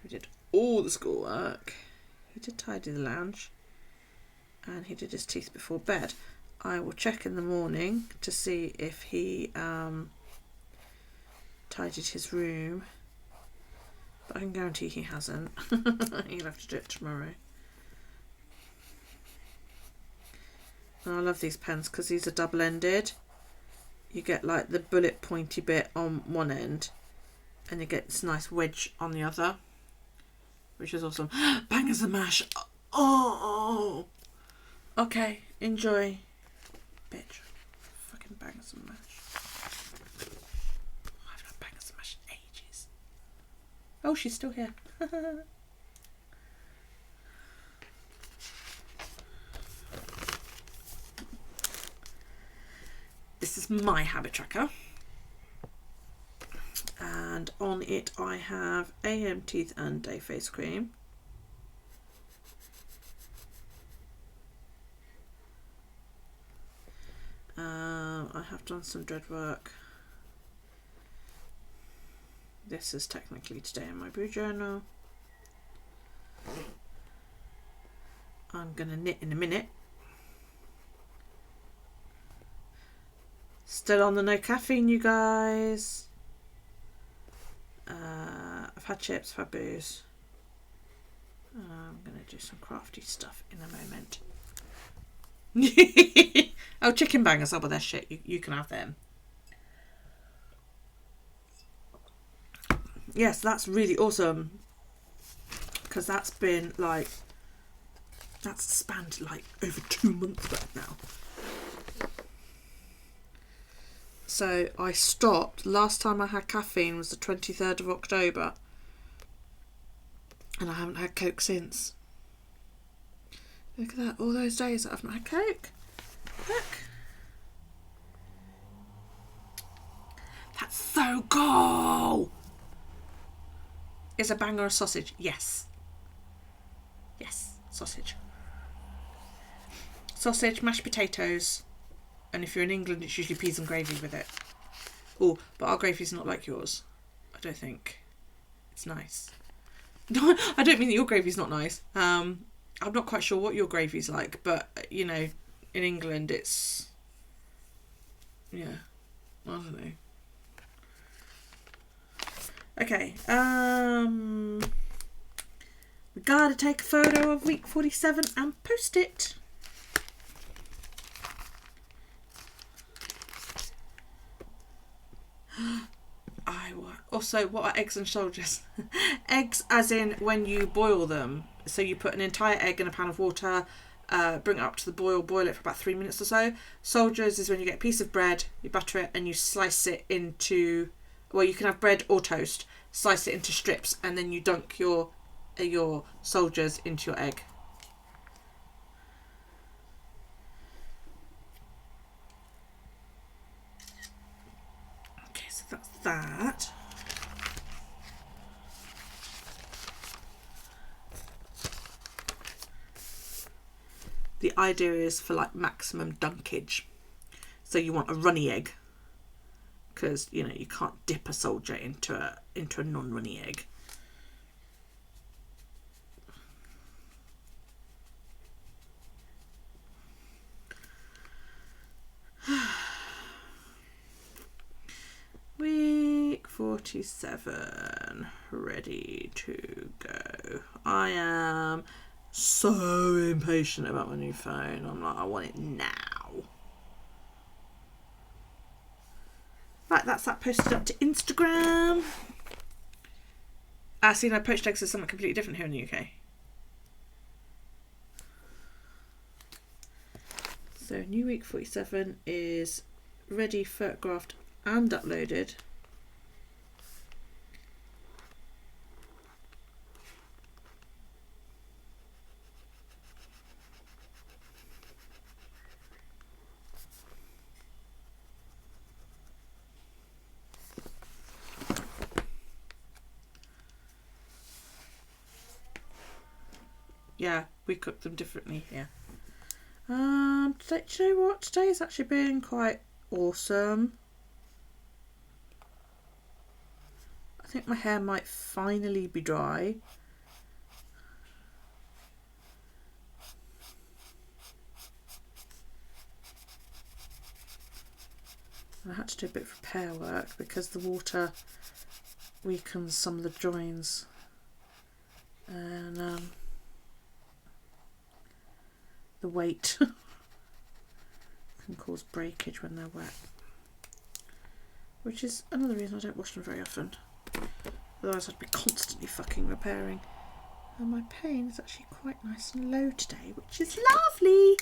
We did all the schoolwork. He did tidy the lounge. And he did his teeth before bed. I will check in the morning to see if he tidied his room. But I can guarantee he hasn't. He'll have to do it tomorrow. And I love these pens because these are double-ended. You get like the bullet pointy bit on one end and you get this nice wedge on the other, which is awesome. Bangers and mash. Oh. Okay, enjoy. Bitch. Fucking bangers and mash. I've not bangers and mash in ages. Oh, she's still here. This is my habit tracker. And on it I have AM teeth and day face cream. I have done some dread work. This is technically today in my brew journal. I'm gonna knit in a minute. Still on the no caffeine, you guys. I've had chips, I've had booze. I'm gonna do some crafty stuff in a moment. Oh, chicken bangers, oh well, they're shit. You can have them. Yes, that's really awesome. Because that's been like, that's spanned like over 2 months worth now. So I stopped. Last time I had caffeine was the 23rd of October. And I haven't had Coke since. Look at that, all those days that I've not had Coke. Look. That's so cool. Is a banger a sausage? Yes. Yes, sausage. Sausage, mashed potatoes. And if you're in England, it's usually peas and gravy with it. Oh, but our gravy's not like yours. I don't think. It's nice. No, I don't mean that your gravy's not nice. I'm not quite sure what your gravy's like, but, you know, in England it's... Yeah, I don't know. Okay, we gotta take a photo of week 47 and post it. Also, what are eggs and soldiers? Eggs as in when you boil them. So you put an entire egg in a pan of water, bring it up to the boil it for about 3 minutes or so. Soldiers is when you get a piece of bread, you butter it and you slice it into, well, you can have bread or toast, slice it into strips and then you dunk your soldiers into your egg. Okay, so that's that. The idea is for like maximum dunkage. So you want a runny egg because, you know, you can't dip a soldier into a non-runny egg. Week 47, ready to go. I am so impatient about my new phone. I'm like, I want it now. Right, that's that posted up to Instagram. See, no, poached eggs is something completely different here in the UK. So new week 47 is ready, photographed and uploaded. Yeah, we cook them differently here. Today, do you know what? Today's actually been quite awesome. I think my hair might finally be dry. I had to do a bit of repair work because the water weakens some of the joins. And the weight can cause breakage when they're wet, which is another reason I don't wash them very often. Otherwise I'd be constantly fucking repairing. And my pain is actually quite nice and low today, which is lovely.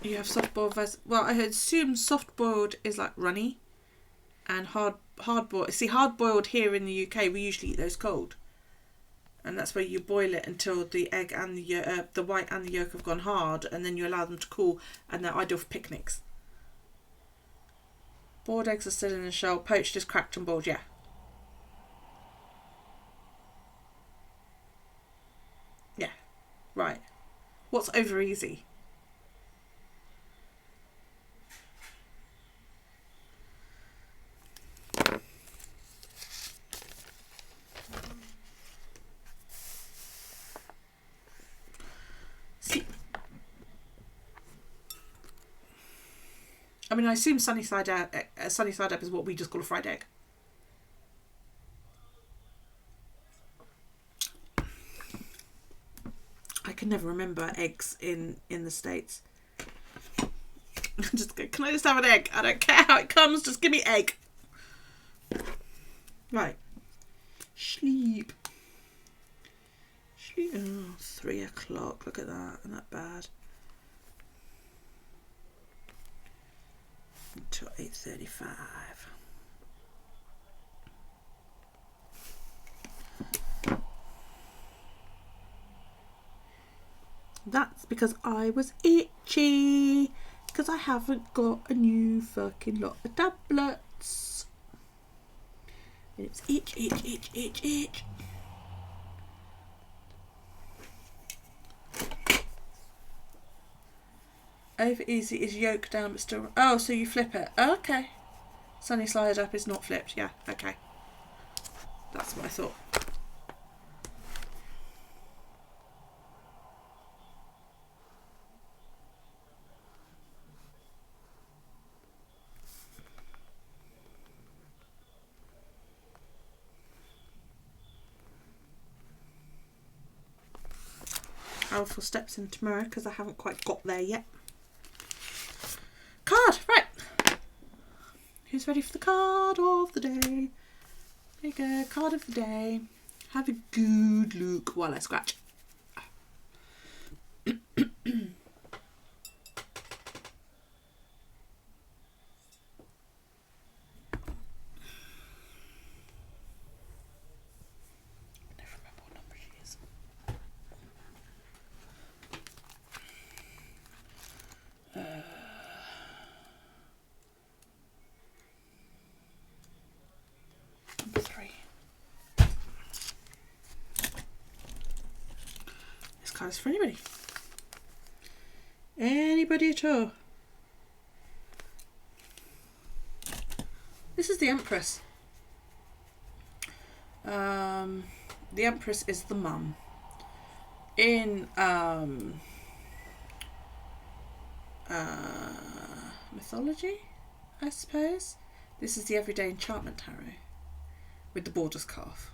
You have soft boiled versus, well, I assume soft boiled is like runny, and hard boiled. See, hard boiled here in the UK, we usually eat those cold, and that's where you boil it until the egg and the white and the yolk have gone hard, and then you allow them to cool, and they're ideal for picnics. Boiled eggs are still in the shell. Poached is cracked and boiled. Yeah. Yeah. Right. What's over easy? I mean, I assume sunny side up is what we just call a fried egg. I can never remember eggs in the States. Just go, can I just have an egg? I don't care how it comes, just give me egg. Right. Sleep. Oh, 3 o'clock. Look at that. Isn't that bad? Until 8:35. That's because I was itchy. Because I haven't got a new fucking lot of tablets. And it's itch. Over easy is yolk down but still... Oh, so you flip it. Oh, okay. Sunny side up is not flipped. Yeah, okay. That's what I thought. I'll 4 steps in tomorrow because I haven't quite got there yet. Card, right. Who's ready for the card of the day? There you go, card of the day. Have a good look while I scratch. Cards for anybody at all. This is the Empress. The Empress is the mum in mythology, I suppose. This is the Everyday Enchantment Tarot with the Borders calf.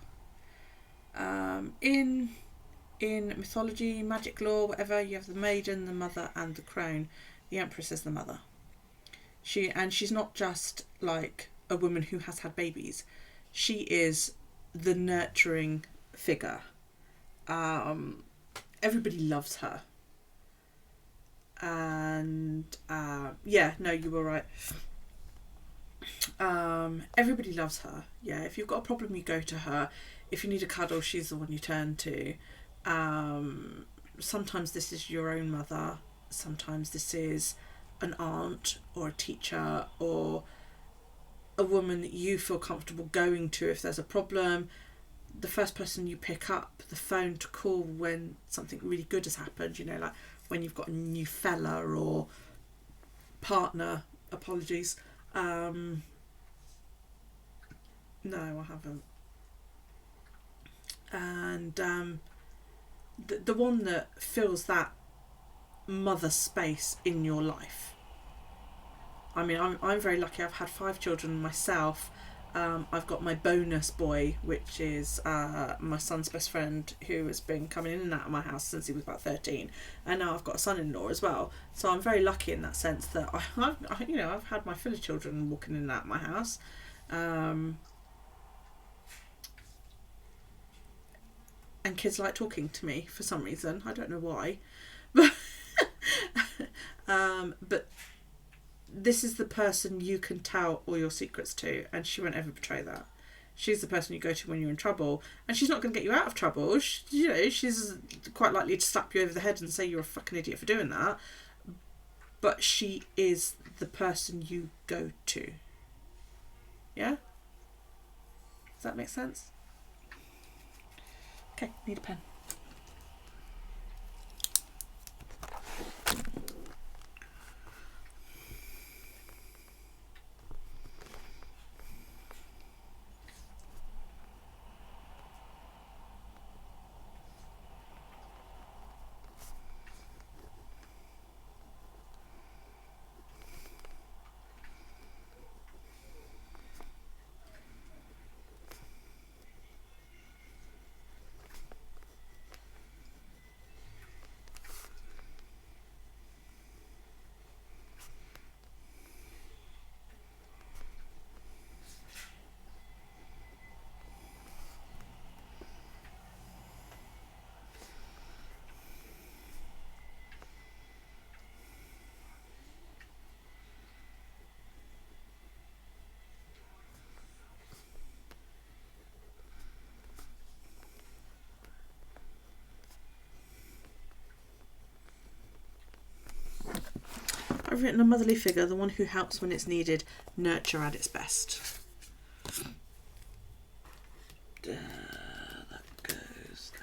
In mythology, magic lore, whatever, you have the maiden, the mother, and the crone. The Empress is the mother. She's not just like a woman who has had babies. She is the nurturing figure. Everybody loves her. And yeah, no, you were right. Everybody loves her. Yeah, if you've got a problem, you go to her. If you need a cuddle, she's the one you turn to. Sometimes this is your own mother, sometimes this is an aunt or a teacher or a woman that you feel comfortable going to if there's a problem. The first person you pick up the phone to call when something really good has happened, you know, like when you've got a new fella or partner. Apologies. No, I haven't. And the one that fills that mother space in your life. I mean, I'm very lucky. I've had 5 children myself, I've got my bonus boy, which is my son's best friend, who has been coming in and out of my house since he was about 13, and now I've got a son-in-law as well. So I'm very lucky in that sense that I've had my fill of children walking in and out of my house. And kids like talking to me for some reason. I don't know why. But this is the person you can tell all your secrets to, and she won't ever betray that. She's the person you go to when you're in trouble, and she's not going to get you out of trouble. She's quite likely to slap you over the head and say you're a fucking idiot for doing that. But she is the person you go to. Yeah? Does that make sense? Okay, need a pen. I've written a motherly figure, the one who helps when it's needed, nurture at its best. That goes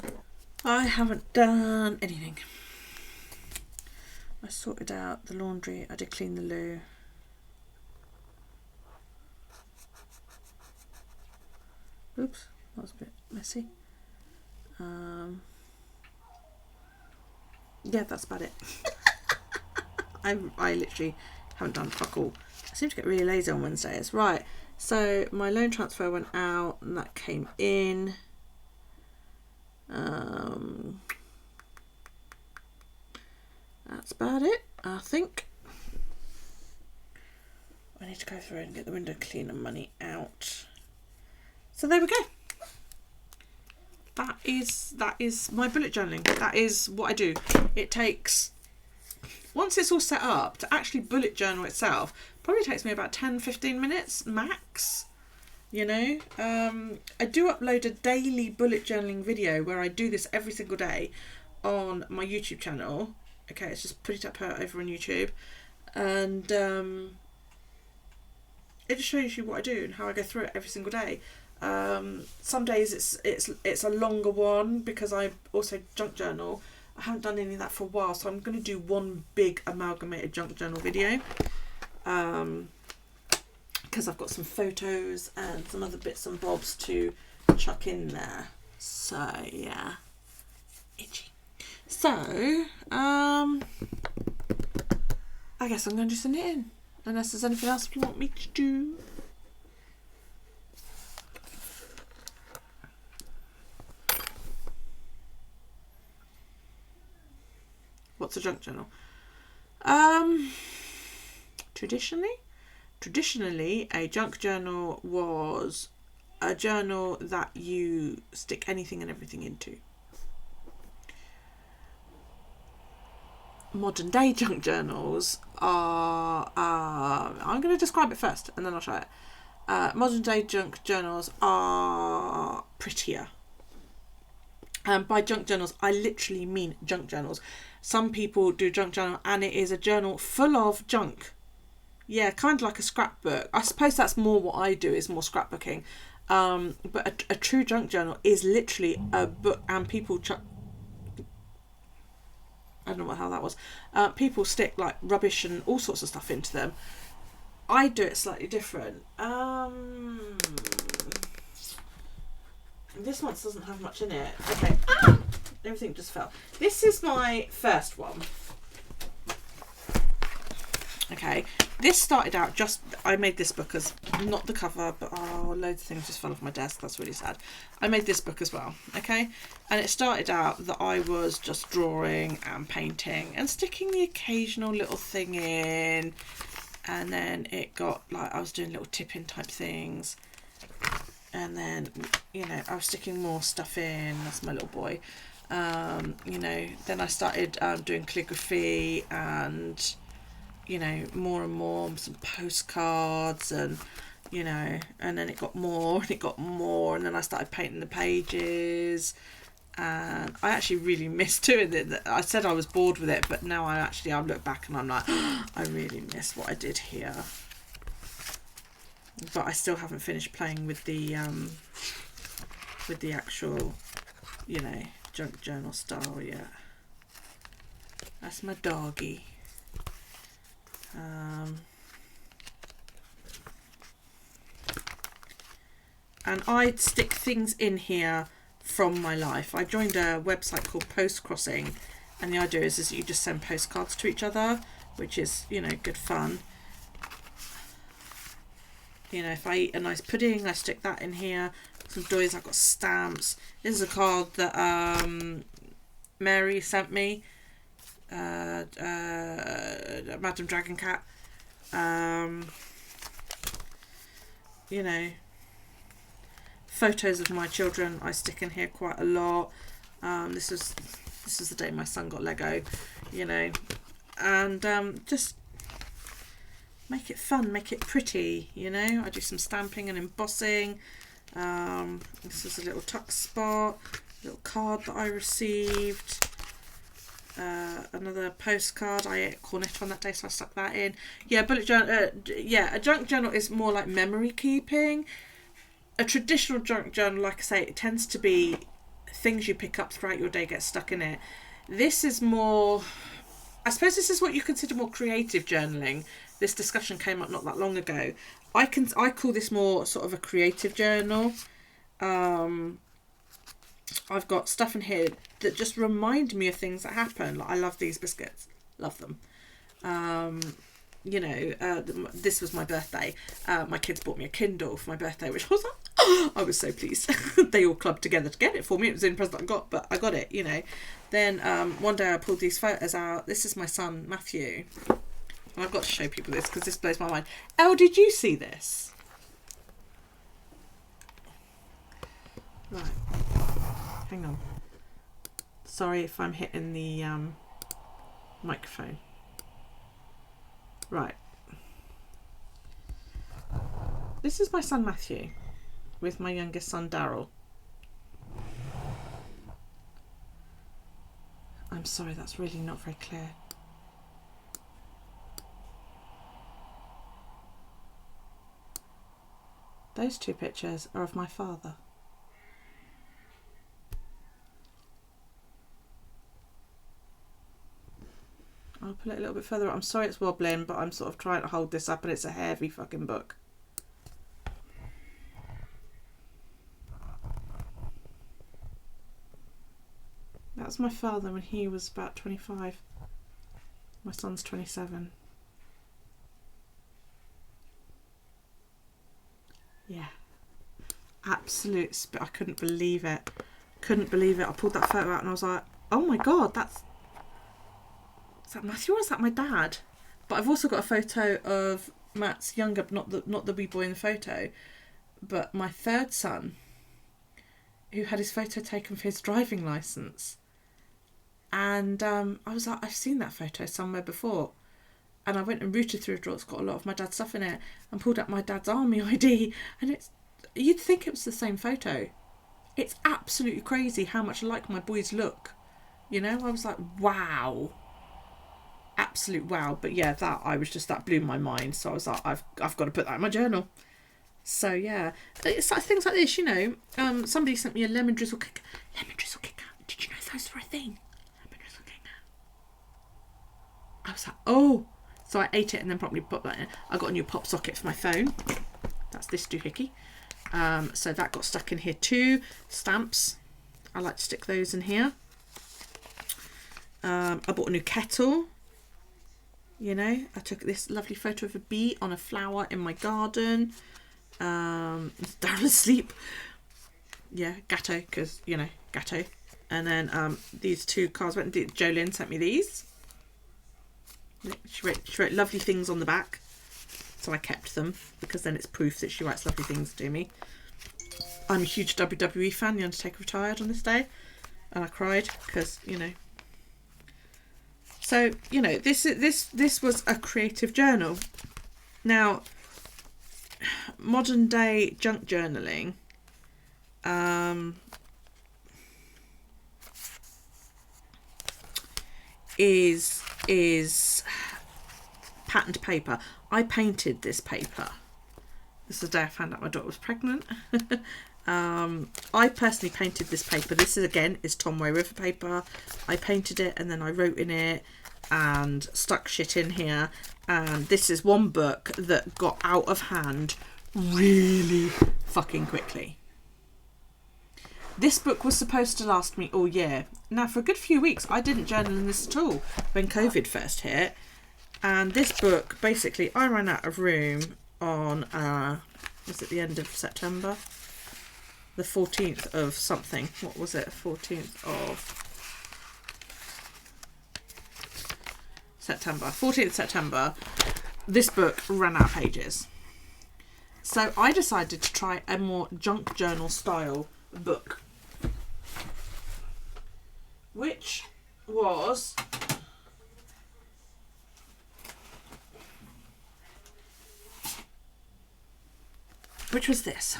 there. I haven't done anything. I sorted out the laundry, I did clean the loo. Oops, that was a bit messy. Yeah, that's about it. I literally haven't done fuck all. I seem to get really lazy on Wednesdays. Right, so my loan transfer went out and that came in. That's about it, I think. I need to go through and get the window cleaner money out. So there we go. That is my bullet journaling. That is what I do. It takes, once it's all set up, to actually bullet journal itself, probably takes me about 10-15 minutes max. You know, I do upload a daily bullet journaling video where I do this every single day on my YouTube channel. Okay, it's just put it up over on YouTube, and it just shows you what I do and how I go through it every single day. Some days it's a longer one because I also junk journal. I haven't done any of that for a while, so I'm going to do one big amalgamated junk journal video, because I've got some photos and some other bits and bobs to chuck in there. So yeah, itchy. So I guess I'm going to do some knitting, unless there's anything else you want me to do. What's a junk journal? Traditionally, a junk journal was a journal that you stick anything and everything into. Modern day junk journals are, I'm going to describe it first and then I'll show it. Modern day junk journals are prettier. By junk journals, I literally mean junk journals. Some people do junk journal and it is a journal full of junk. Yeah, kind of like a scrapbook. I suppose that's more what I do, is more scrapbooking. But a true junk journal is literally a book, and people I don't know what the hell that was. People stick like rubbish and all sorts of stuff into them. I do it slightly different. This one doesn't have much in it. Okay. Everything just fell. This is my first one. Okay, this started out I made this book as, not the cover, but loads of things just fell off my desk. That's really sad. I made this book as well, okay? And it started out that I was just drawing and painting and sticking the occasional little thing in. And then it got like, I was doing little tip-in type things. And then, you know, I was sticking more stuff in. That's my little boy. You know, then I started doing calligraphy and, you know, more and more, some postcards, and, you know, and then it got more and it got more, and then I started painting the pages. And I actually really missed doing it. I said I was bored with it, but now I look back and I'm like, I really miss what I did here. But I still haven't finished playing with the actual, you know, junk journal style yet. That's my doggy. And I'd stick things in here from my life. I joined a website called Post Crossing, and the idea is that you just send postcards to each other, which is, you know, good fun. You know, if I eat a nice pudding, I stick that in here. Some toys, I've got stamps. This is a card that Mary sent me, Madam Dragon Cat. You know, photos of my children I stick in here quite a lot. This was the day my son got Lego, you know, and just make it fun, make it pretty, you know. I do some stamping and embossing. This is a little tuck spot, little card that I received. Another postcard. I ate a cornetto on that day, so I stuck that in. Yeah, bullet journal. Yeah, a junk journal is more like memory keeping. A traditional junk journal, like I say, it tends to be things you pick up throughout your day get stuck in it. This is more, I suppose this is what you consider more creative journaling. This discussion came up not that long ago. I call this more sort of a creative journal. I've got stuff in here that just remind me of things that happen. Like, I love these biscuits. Love them. You know, this was my birthday. My kids bought me a Kindle for my birthday, which was like, oh, I was so pleased. They all clubbed together to get it for me. It was the only present I got, but I got it, you know. Then one day I pulled these photos out. This is my son, Matthew. And I've got to show people this because this blows my mind. Elle, did you see this? Right. Hang on. Sorry if I'm hitting the microphone. Right. This is my son Matthew with my youngest son Daryl. I'm sorry, that's really not very clear. Those two pictures are of my father. I'll pull it a little bit further up. I'm sorry it's wobbling, but I'm sort of trying to hold this up, and it's a heavy fucking book. That's my father when he was about 25. My son's 27. Yeah. Absolute I couldn't believe it. Couldn't believe it. I pulled that photo out and I was like, oh my God, is that Matthew or is that my dad? But I've also got a photo of Matt's younger, not the wee boy in the photo, but my third son, who had his photo taken for his driving licence. And I was like, I've seen that photo somewhere before. And I went and rooted through a drawer that's got a lot of my dad's stuff in it and pulled out my dad's army ID. And you'd think it was the same photo. It's absolutely crazy how much alike my boys look. You know, I was like, wow. Absolute wow. But yeah, that blew my mind. So I was like, I've got to put that in my journal. So yeah, it's like things like this, you know. Somebody sent me a lemon drizzle kicker. Lemon drizzle kicker. Did you know those were a thing? Lemon drizzle kicker. I was like, oh. So I ate it and then probably put that in. I got a new pop socket for my phone. That's this doohickey. So that got stuck in here too. Stamps. I like to stick those in here. I bought a new kettle. You know, I took this lovely photo of a bee on a flower in my garden. Daryl asleep. Yeah, gatto, because, you know, gatto. And then these two cards went. Jolyn sent me these. She wrote lovely things on the back. So I kept them because then it's proof that she writes lovely things to me. I'm a huge WWE fan. The Undertaker retired on this day. And I cried because, you know. So, you know, this was a creative journal. Now, modern day junk journaling is patterned paper. I painted this paper. This is the day I found out my daughter was pregnant. I personally painted this paper. This is Tomway River paper. I painted it and then I wrote in it and stuck shit in here. And this is one book that got out of hand really fucking quickly. This book was supposed to last me all year. Now, for a good few weeks, I didn't journal in this at all when COVID first hit. And this book, basically, I ran out of room on, was it the end of September? The 14th of something. What was it? 14th of September. 14th September. This book ran out of pages. So I decided to try a more junk journal style book. Which was this.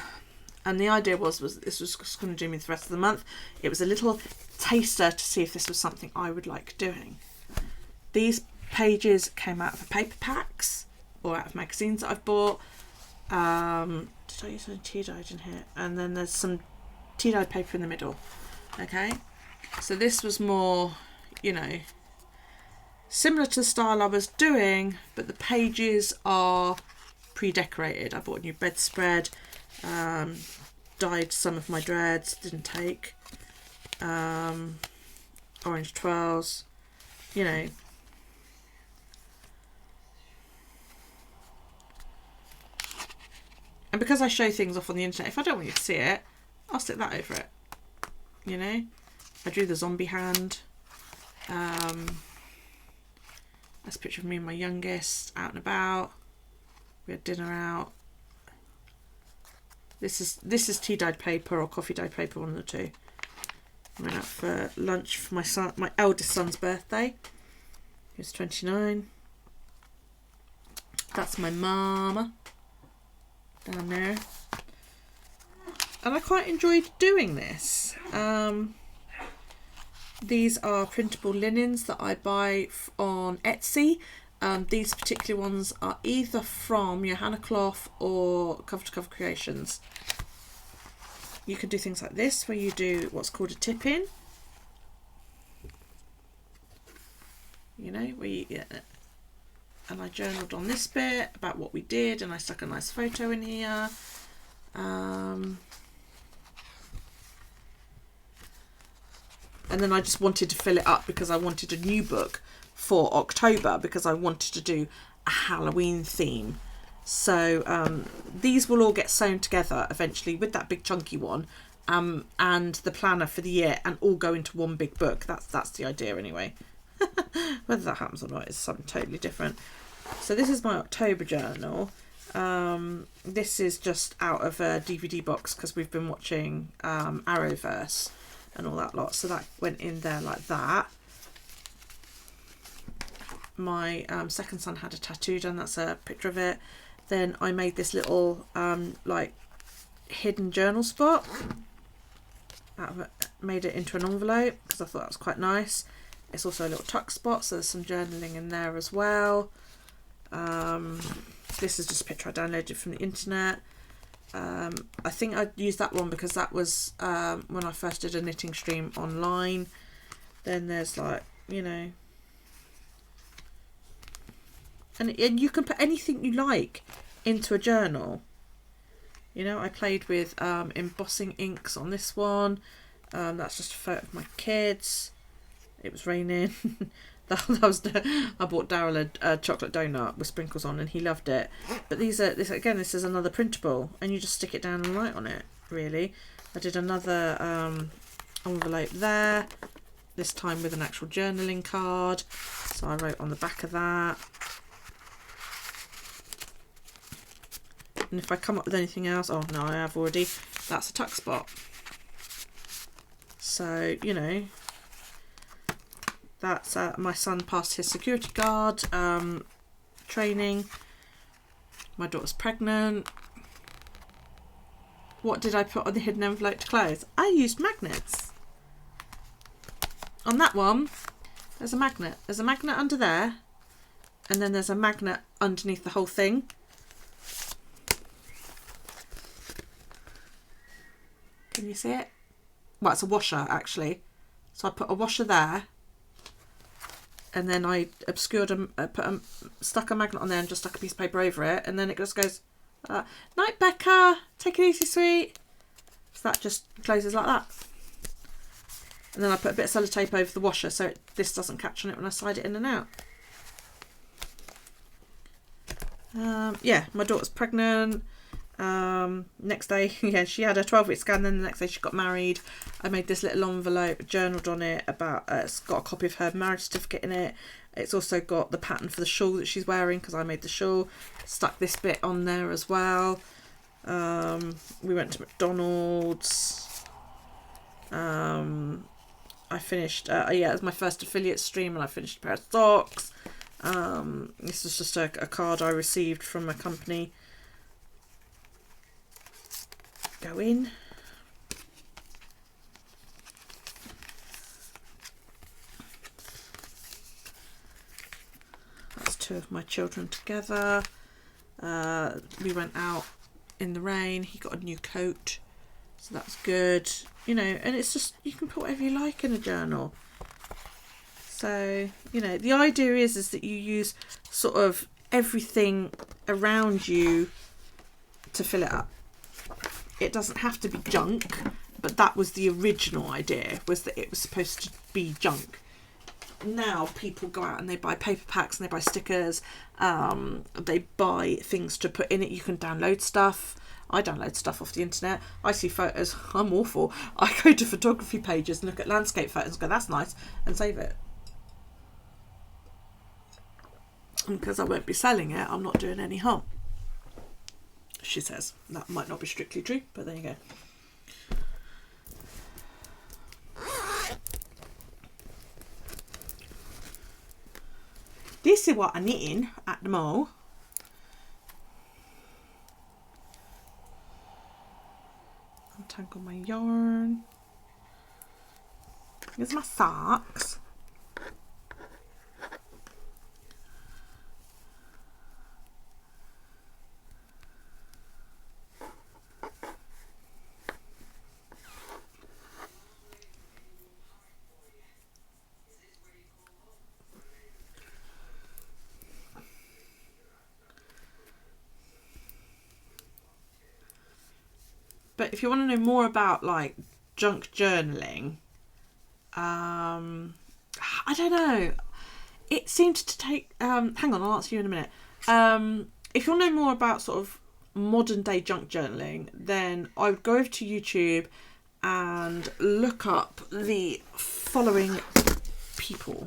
And the idea was this was just going to do me the rest of the month. It was a little taster to see if this was something I would like doing. These pages came out of paper packs or out of magazines that I've bought. Did I use any tea-dyed in here? And then there's some tea-dyed paper in the middle. Okay. So this was more, you know, similar to the style I was doing, but the pages are pre-decorated. I bought a new bedspread, dyed some of my dreads, didn't take, orange twirls, you know. And because I show things off on the internet, if I don't want you to see it, I'll stick that over it, you know. I drew the zombie hand. That's a picture of me and my youngest out and about. We had dinner out. This is tea dyed paper or coffee dyed paper, one of the two. I went out for lunch for my eldest son's birthday. He was 29. That's my mama down there. And I quite enjoyed doing this. These are printable linens that I buy on Etsy. These particular ones are either from Johanna Cloth or Cover to Cover Creations. You can do things like this where you do what's called a tip-in. You know, where you, yeah. And I journaled on this bit about what we did and I stuck a nice photo in here. And then I just wanted to fill it up because I wanted a new book for October because I wanted to do a Halloween theme. So these will all get sewn together eventually with that big chunky one and the planner for the year and all go into one big book. That's the idea anyway. Whether that happens or not is something totally different. So this is my October journal. This is just out of a DVD box because we've been watching Arrowverse and all that lot, so that went in there like that. My second son had a tattoo done, that's a picture of it. Then I made this little like hidden journal spot out of it, made it into an envelope because I thought that was quite nice. It's also a little tuck spot, so there's some journaling in there as well. This is just a picture I downloaded from the internet. I think I used that one because that was when I first did a knitting stream online. Then there's like, you know, and you can put anything you like into a journal. You know, I played with embossing inks on this one. That's just a photo of my kids. It was raining. I bought Daryl a chocolate donut with sprinkles on, and he loved it. But this is another printable, and you just stick it down and write on it. Really, I did another envelope there. This time with an actual journaling card. So I wrote on the back of that. And if I come up with anything else, oh no, I have already. That's a tuck spot. So, you know, that's my son passed his security guard training. My daughter's pregnant. What did I put on the hidden envelope to close? I used magnets. On that one, there's a magnet. There's a magnet under there, and then there's a magnet underneath the whole thing. Can you see it? Well, it's a washer actually. So I put a washer there, and then I stuck a magnet on there and just stuck a piece of paper over it, and then it just goes, night Becca, take it easy sweet. So that just closes like that. And then I put a bit of sellotape over the washer so this doesn't catch on it when I slide it in and out. Yeah, my daughter's pregnant. Next day, yeah, she had a 12-week scan, then the next day she got married. I made this little envelope, journaled on it about, it's got a copy of her marriage certificate in it. It's also got the pattern for the shawl that she's wearing because I made the shawl. Stuck this bit on there as well. We went to McDonald's. I finished, yeah, it was my first affiliate stream, and I finished a pair of socks. This is just a card I received from a company. Go in. That's two of my children together. We went out in the rain. He got a new coat, so that's good. You know, and it's just, you can put whatever you like in a journal. So, you know, the idea is that you use sort of everything around you to fill it up. It doesn't have to be junk, but that was the original idea, was that it was supposed to be junk. Now people go out and they buy paper packs and they buy stickers, they buy things to put in it. You can download stuff. I download stuff off the internet. I see photos. I'm awful. I go to photography pages and look at landscape photos and go, that's nice, and save it. And because I won't be selling it, I'm not doing any harm, she says. That might not be strictly true, but there you go. This is what I'm knitting at the mall. Untangle my yarn. Here's my socks. But if you want to know more about like junk journaling, I don't know. It seemed to take. Hang on, I'll answer you in a minute. If you want to know more about sort of modern day junk journaling, then I would go over to YouTube and look up the following people.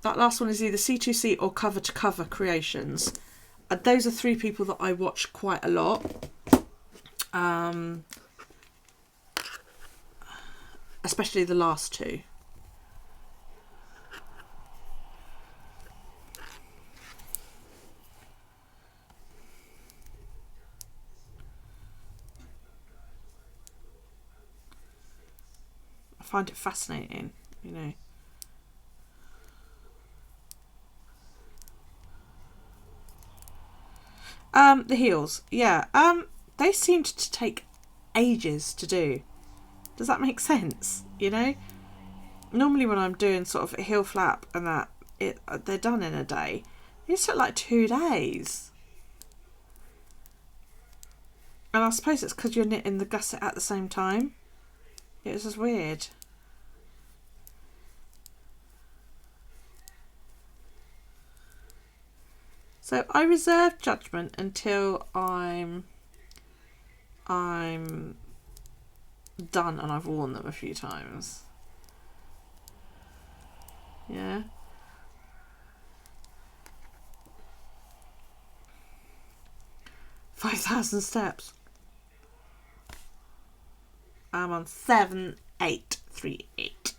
That last one is either C2C or Cover to Cover Creations. Those are three people that I watch quite a lot. Especially the last two. I find it fascinating, you know. The heels, yeah. They seemed to take ages to do. Does that make sense? You know, normally when I'm doing sort of a heel flap and that, they're done in a day. It took like 2 days. And I suppose it's because you're knitting the gusset at the same time. It was just weird. So I reserve judgment until I'm done and I've worn them a few times. Yeah. "5,000 steps. I'm on 7838.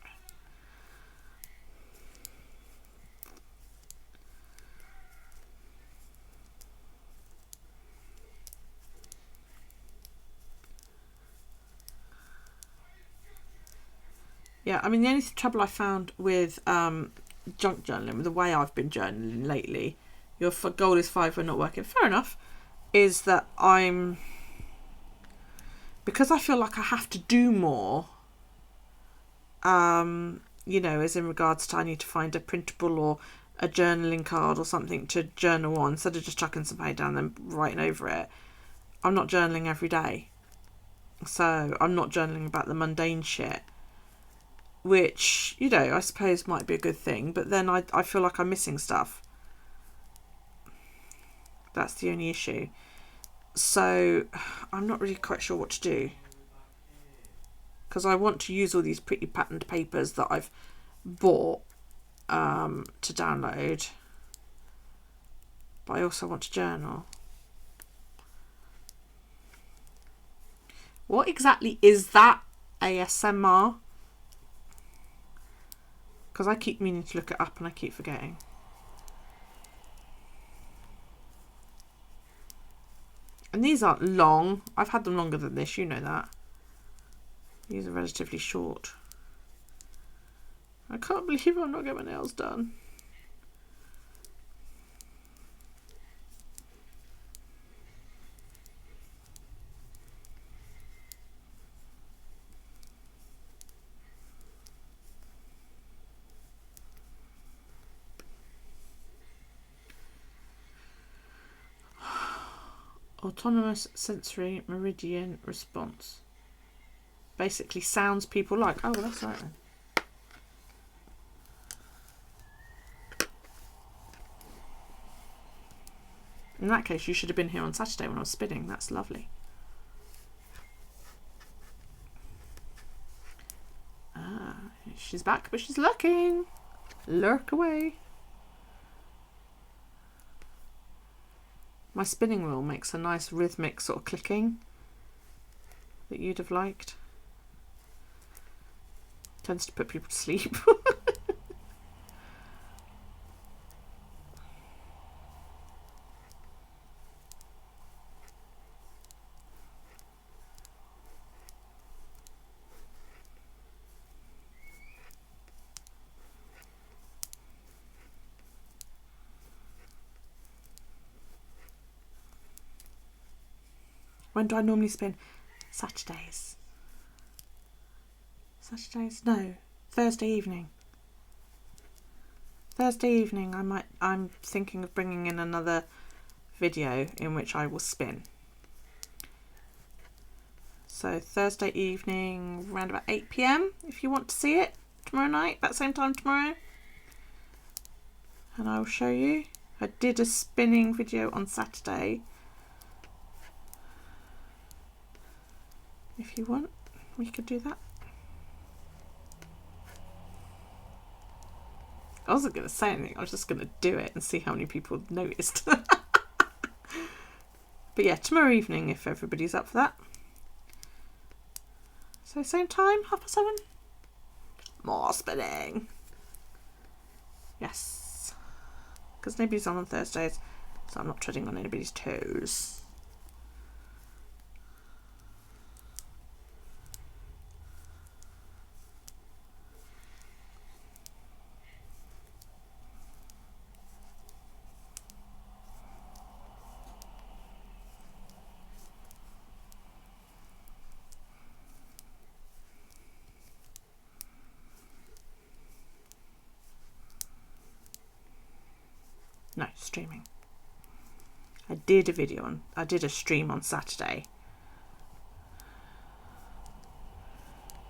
Yeah, I mean, the only trouble I found with junk journaling, with the way I've been journaling lately, your goal is 5, we're not working. Fair enough. Is that because I feel like I have to do more, you know, as in regards to I need to find a printable or a journaling card or something to journal on, instead of just chucking some paper down and writing over it. I'm not journaling every day. So I'm not journaling about the mundane shit, which, you know, I suppose might be a good thing, but then I feel like I'm missing stuff. That's the only issue. So I'm not really quite sure what to do, because I want to use all these pretty patterned papers that I've bought to download, but I also want to journal. What exactly is that ASMR? Because I keep meaning to look it up and I keep forgetting. And these aren't long. I've had them longer than this, you know that. These are relatively short. I can't believe I'm not getting my nails done. Autonomous sensory meridian response. Basically sounds people like. Oh, well, that's right then. In that case, you should have been here on Saturday when I was spinning. That's lovely. Ah, she's back, but she's lurking. Lurk away. My spinning wheel makes a nice rhythmic sort of clicking that you'd have liked. Tends to put people to sleep. When do I normally spin? Saturdays. Saturdays? No. Thursday evening. Thursday evening I'm thinking of bringing in another video in which I will spin. So Thursday evening around about 8 PM if you want to see it tomorrow night, that same time tomorrow. And I will show you. I did a spinning video on Saturday. If you want, we could do that. I wasn't going to say anything, I was just going to do it and see how many people noticed. But yeah, tomorrow evening if everybody's up for that. So same time, 7:30. More spinning. Yes. Because nobody's on Thursdays, so I'm not treading on anybody's toes. No, streaming. I did a stream on Saturday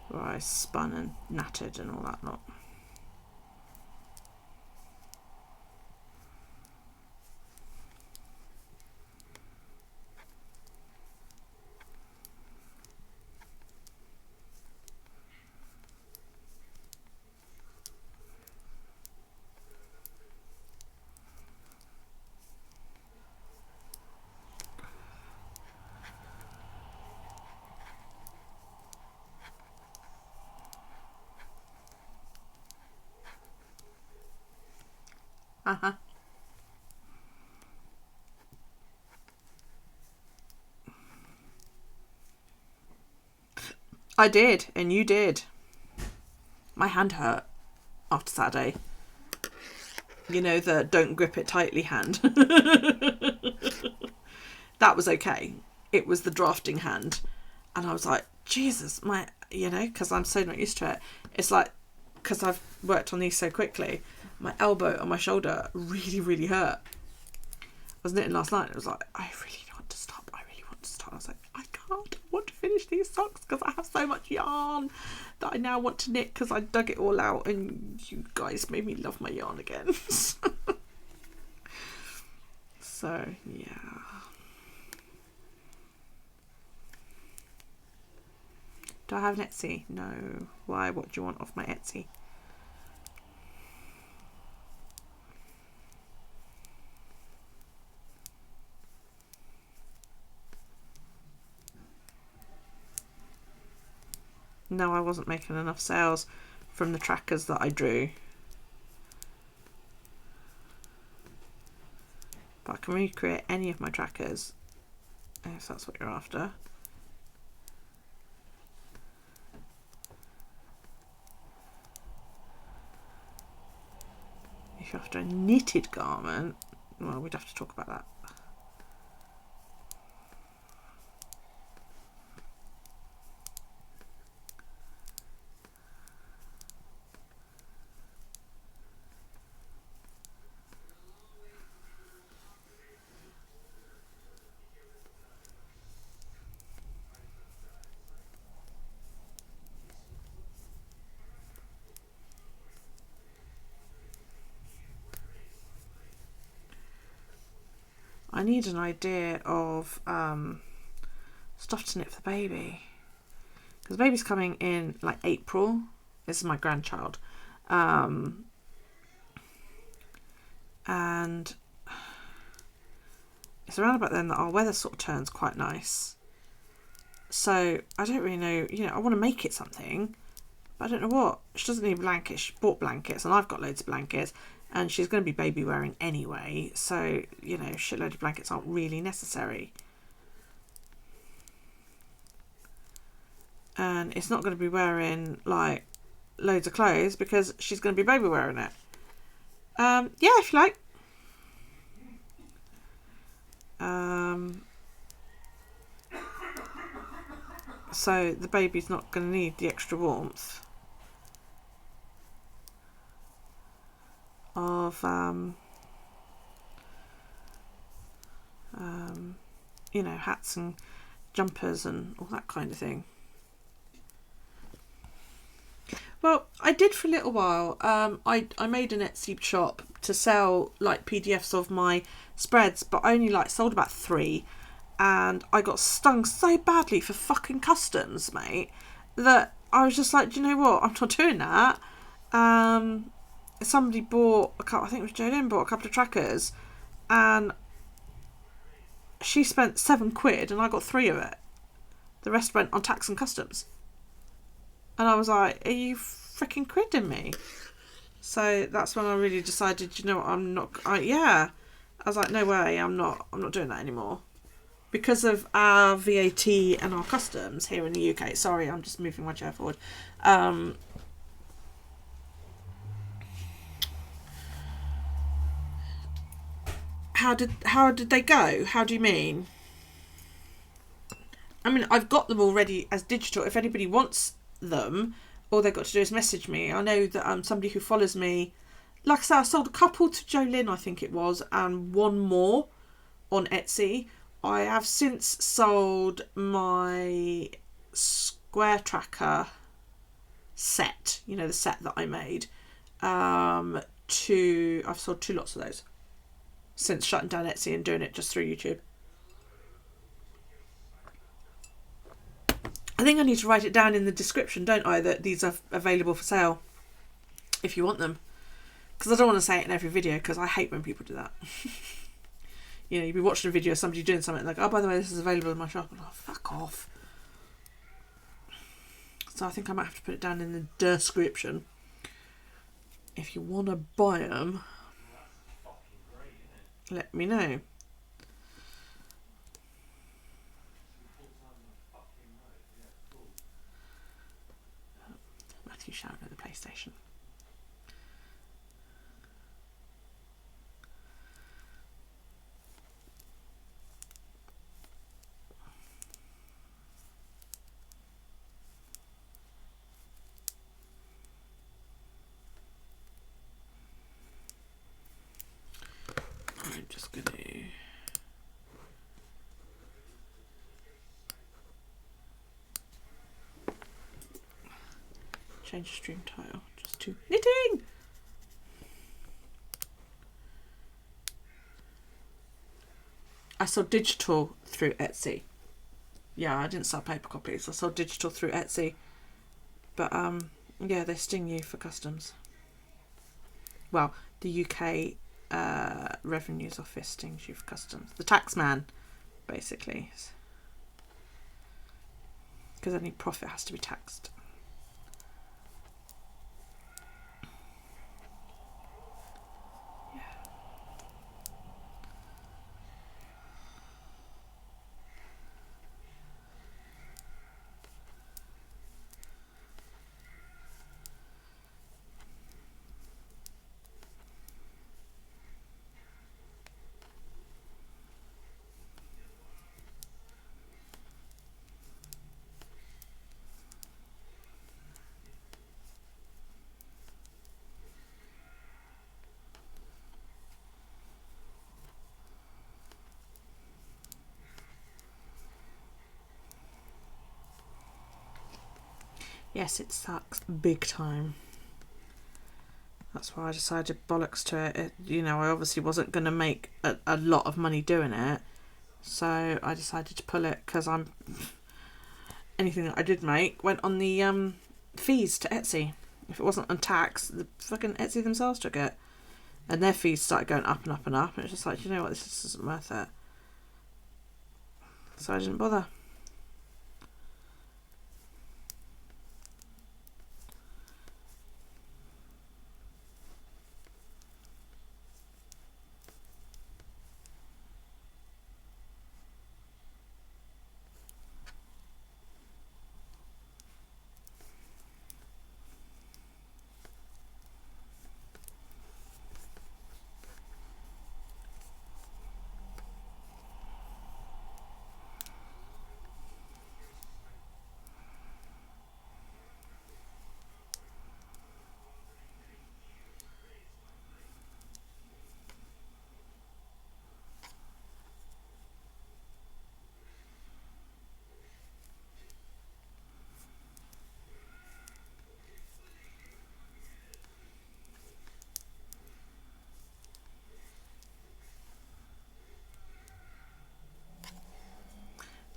where I spun and nattered and all that lot. Uh-huh. I did, and you did. My hand hurt after Saturday. You know, the don't grip it tightly hand. That was okay. It was the drafting hand. And I was like, Jesus, because I'm so not used to it. It's like, because I've worked on these so quickly, my elbow and my shoulder really, really hurt. I was knitting last night and it was like, I really want to stop. I was like, I can't. I want to finish these socks because I have so much yarn that I now want to knit because I dug it all out and you guys made me love my yarn again. So, yeah. Do I have an Etsy? No. Why? What do you want off my Etsy? No, I wasn't making enough sales from the trackers that I drew. But I can recreate any of my trackers, if that's what you're after. If you're after a knitted garment, well, we'd have to talk about that. I need an idea of stuff to knit for the baby, because the baby's coming in like April. This is my grandchild, and it's around about then that our weather sort of turns quite nice. So I don't really know, I want to make it something, but I don't know what. She doesn't need blankets. She bought blankets and I've got loads of blankets. And she's going to be baby wearing anyway, so, shitload of blankets aren't really necessary. And it's not going to be wearing, like, loads of clothes because she's going to be baby wearing it. Yeah, if you like. So the baby's not going to need the extra warmth of hats and jumpers and all that kind of thing. Well, I did for a little while. I made an Etsy shop to sell like PDFs of my spreads, but I only sold about 3, and I got stung so badly for fucking customs, mate, that I was just like, do you know what? I'm not doing that. Somebody bought a couple, I think it was Jolene, bought a couple of trackers, and she spent £7 and I got 3 of it. The rest went on tax and customs. And I was like, are you freaking kidding me? So that's when I really decided, I'm not, I was like, no way, I'm not doing that anymore. Because of our VAT and our customs here in the UK. Sorry, I'm just moving my chair forward. How did they go? How do you mean? I mean, I've got them already as digital. If anybody wants them, all they've got to do is message me. I know that somebody who follows me like I said, I sold a couple to Jolene, I think it was, and one more on Etsy. I have since sold my square tracker set, you know, the set that I made. I've sold 2 lots of those since shutting down Etsy and doing it just through YouTube. I think I need to write it down in the description, don't I, that these are available for sale if you want them. Because I don't want to say it in every video, because I hate when people do that. You know, you'd be watching a video of somebody doing something like, oh, by the way, this is available in my shop. And, oh, fuck off. So I think I might have to put it down in the description. If you want to buy them, let me know. Matthew shouting at the PlayStation. I'm just going to change the stream title just to knitting. I sold digital through Etsy. Yeah, I didn't sell paper copies. I sold digital through Etsy. But yeah, they sting you for customs. Well, the UK Revenues Office stings you for customs. The tax man, basically. Because any profit has to be taxed. Yes, it sucks big time. That's why I decided bollocks to it. You know, I obviously wasn't going to make a lot of money doing it. So I decided to pull it because anything that I did make went on the fees to Etsy. If it wasn't on tax, the fucking Etsy themselves took it. And their fees started going up and up and up. And it's just like, you know what, this just isn't worth it. So I didn't bother.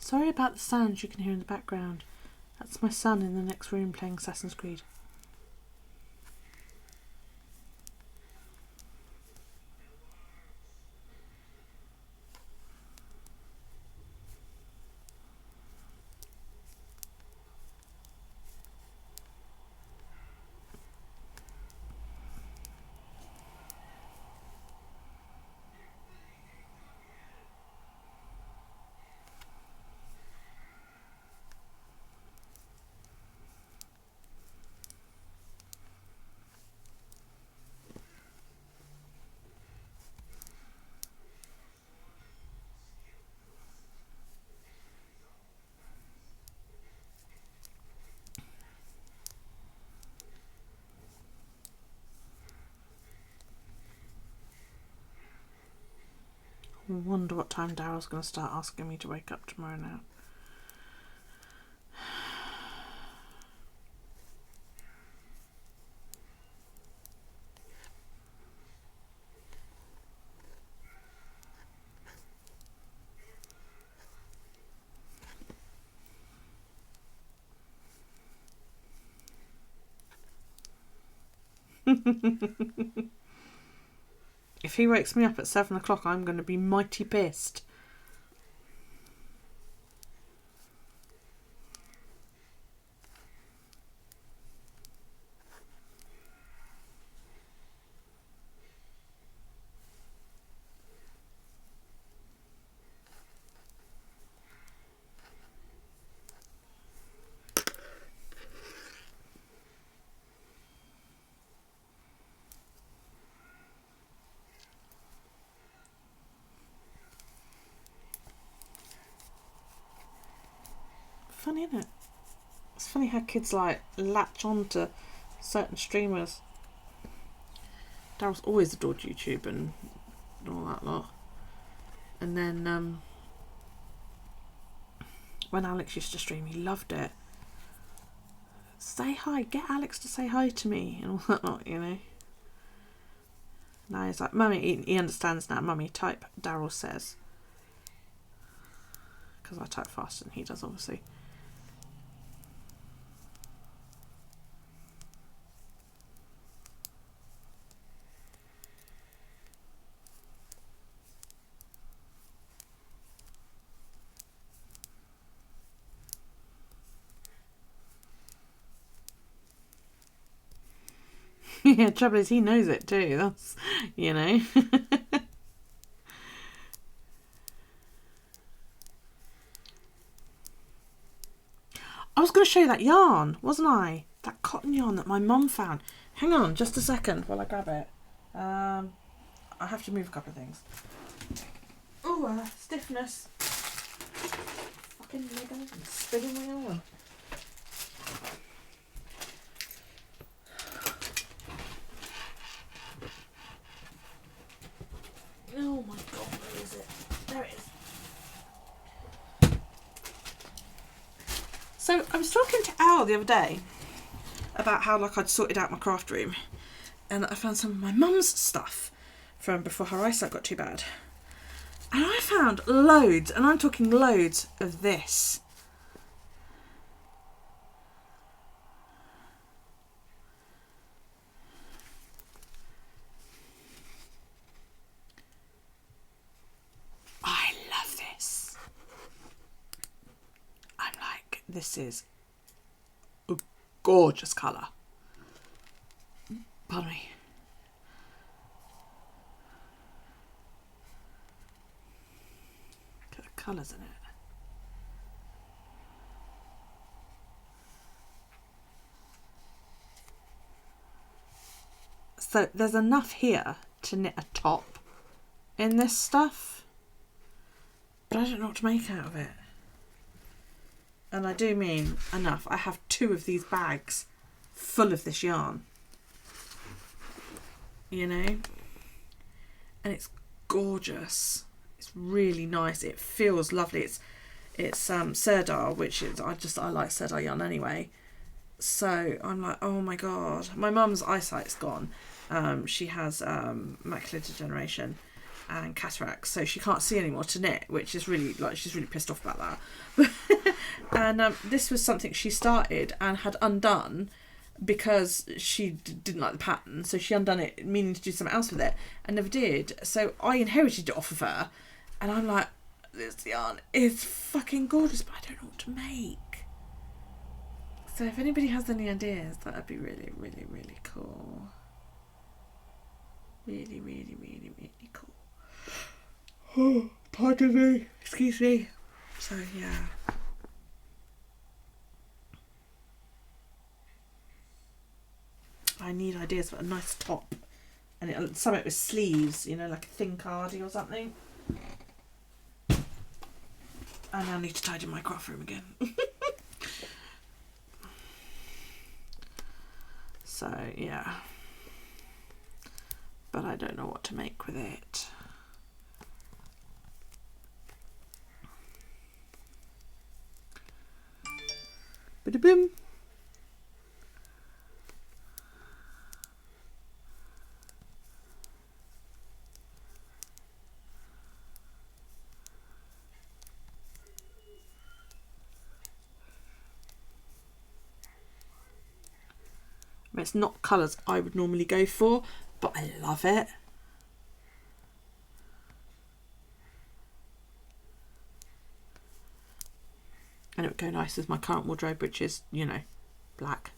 Sorry about the sounds you can hear in the background. That's my son in the next room playing Assassin's Creed. I wonder what time Daryl's going to start asking me to wake up tomorrow now. If he wakes me up at 7 o'clock, I'm going to be mighty pissed. Funny, isn't it? It's funny how kids like latch on to certain streamers. Daryl's always adored YouTube and all that lot. And then when Alex used to stream, he loved it. Say hi, get Alex to say hi to me and all that lot, you know. Now he's like, Mummy, he understands now. Mummy, type Daryl says. Because I type faster than he does, obviously. Yeah, trouble is he knows it too. That's, you know. I was going to show you that yarn, wasn't I? That cotton yarn that my mum found. Hang on just a second while I grab it. I have to move a couple of things. Oh, stiffness. Fucking Lego and spinning wheel. Oh my god, where is it? There it is. So I was talking to Al the other day about how like I'd sorted out my craft room and I found some of my mum's stuff from before her eyesight got too bad. And I found loads, and I'm talking loads, of this. I love this. I'm like, this is a gorgeous colour. Pardon me. Look at the colours in it. So there's enough here to knit a top in this stuff, but I don't know what to make out of it. And I do mean enough. I have 2 of these bags full of this yarn, you know, and it's gorgeous. It's really nice. It feels lovely. It's Serdar, which is I like Serdar yarn anyway. So I'm like, oh my god. My mum's eyesight's gone. She has macular degeneration and cataracts, so she can't see anymore to knit, which is really, like, she's really pissed off about that. And this was something she started and had undone because she didn't like the pattern, so she undone it meaning to do something else with it and never did. So I inherited it off of her, and I'm like, this yarn is fucking gorgeous, but I don't know what to make. So if anybody has any ideas, that would be really, really, really cool. Really, really, really, really cool. Oh, pardon me. Excuse me. So, yeah. I need ideas for a nice top. And something with sleeves, you know, like a thin cardi or something. And I need to tidy my craft room again. So, yeah. But I don't know what to make with it. Ba-da-boom. It's not colours I would normally go for, but I love it. And it would go nice with my current wardrobe, which is, you know, black.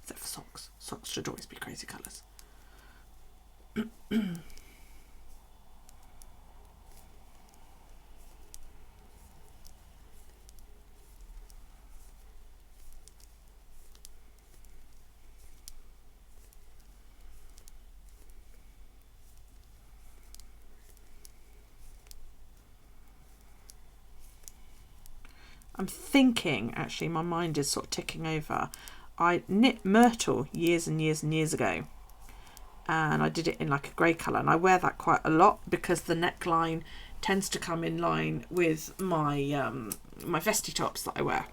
Except for socks. Socks should always be crazy colours. I'm thinking, actually, my mind is sort of ticking over. I knit myrtle years and years and years ago, and I did it in like a grey colour, and I wear that quite a lot because the neckline tends to come in line with my my vesty tops that I wear.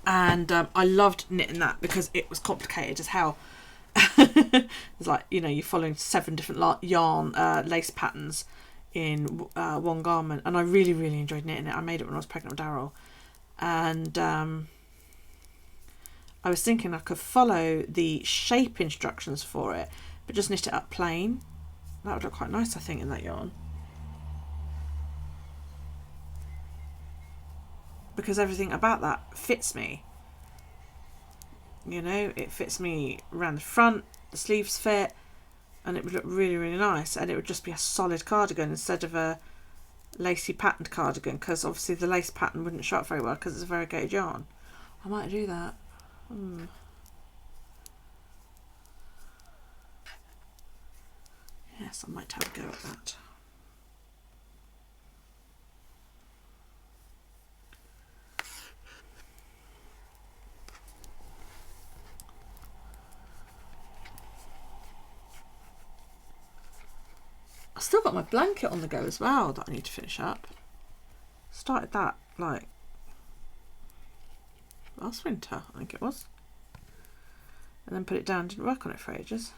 And I loved knitting that because it was complicated as hell. It's like, you know, you're following 7 different yarn lace patterns in one garment, and I really enjoyed knitting it. I made it when I was pregnant with Daryl, and I was thinking I could follow the shape instructions for it but just knit it up plain. That would look quite nice, I think, in that yarn, because everything about that fits me. You know, it fits me around the front, the sleeves fit, and it would look really nice, and it would just be a solid cardigan instead of a lacy patterned cardigan, because obviously the lace pattern wouldn't show up very well because it's a variegated yarn. I might do that. Yes, I might have a go at that. I've still got my blanket on the go as well that I need to finish up. Started that like last winter, I think it was, and then put it down, didn't work on it for ages.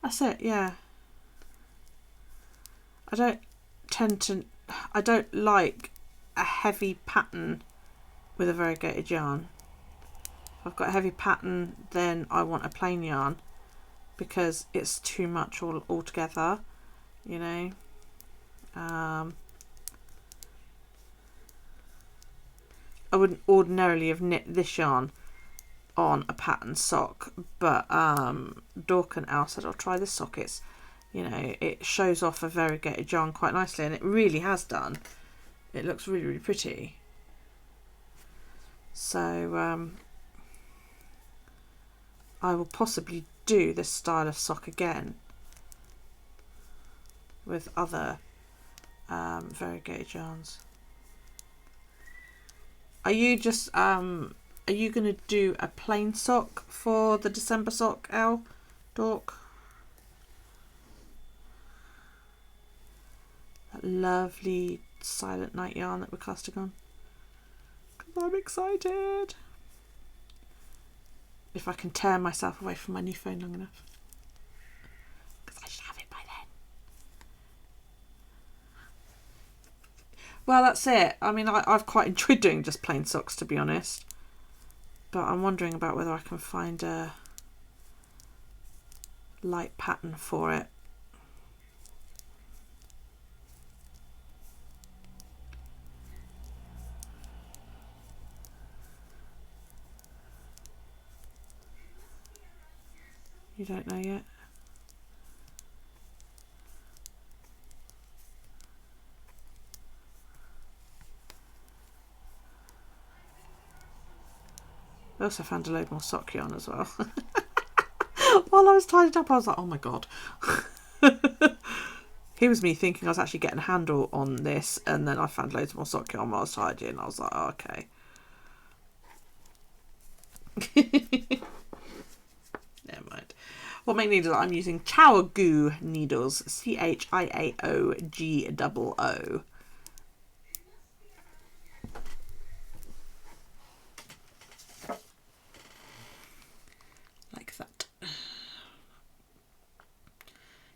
That's it, yeah. I don't like a heavy pattern with a variegated yarn. If I've got a heavy pattern, then I want a plain yarn because it's too much all together, you know. I wouldn't ordinarily have knit this yarn on a pattern sock, but Dork and Al said I'll try this sock. It's, you know, it shows off a variegated yarn quite nicely, and it really has done. It looks really pretty. So I will possibly do this style of sock again with other variegated yarns. Are you just are you going to do a plain sock for the December sock, Al? Dork? That lovely Silent Night yarn that we're casting on. Because I'm excited. If I can tear myself away from my new phone long enough. Because I should have it by then. Well, that's it. I mean, I've quite enjoyed doing just plain socks, to be honest. But I'm wondering about whether I can find a light pattern for it. You don't know yet? I also found a load more sock yarn as well. While I was tidying up, I was like, oh my god. Here was me thinking I was actually getting a handle on this, and then I found loads more sock yarn while I was tidying. I was like, oh, okay. Never mind. What my needles? I'm using Chaogoo needles. CHIAOGOO. Like that.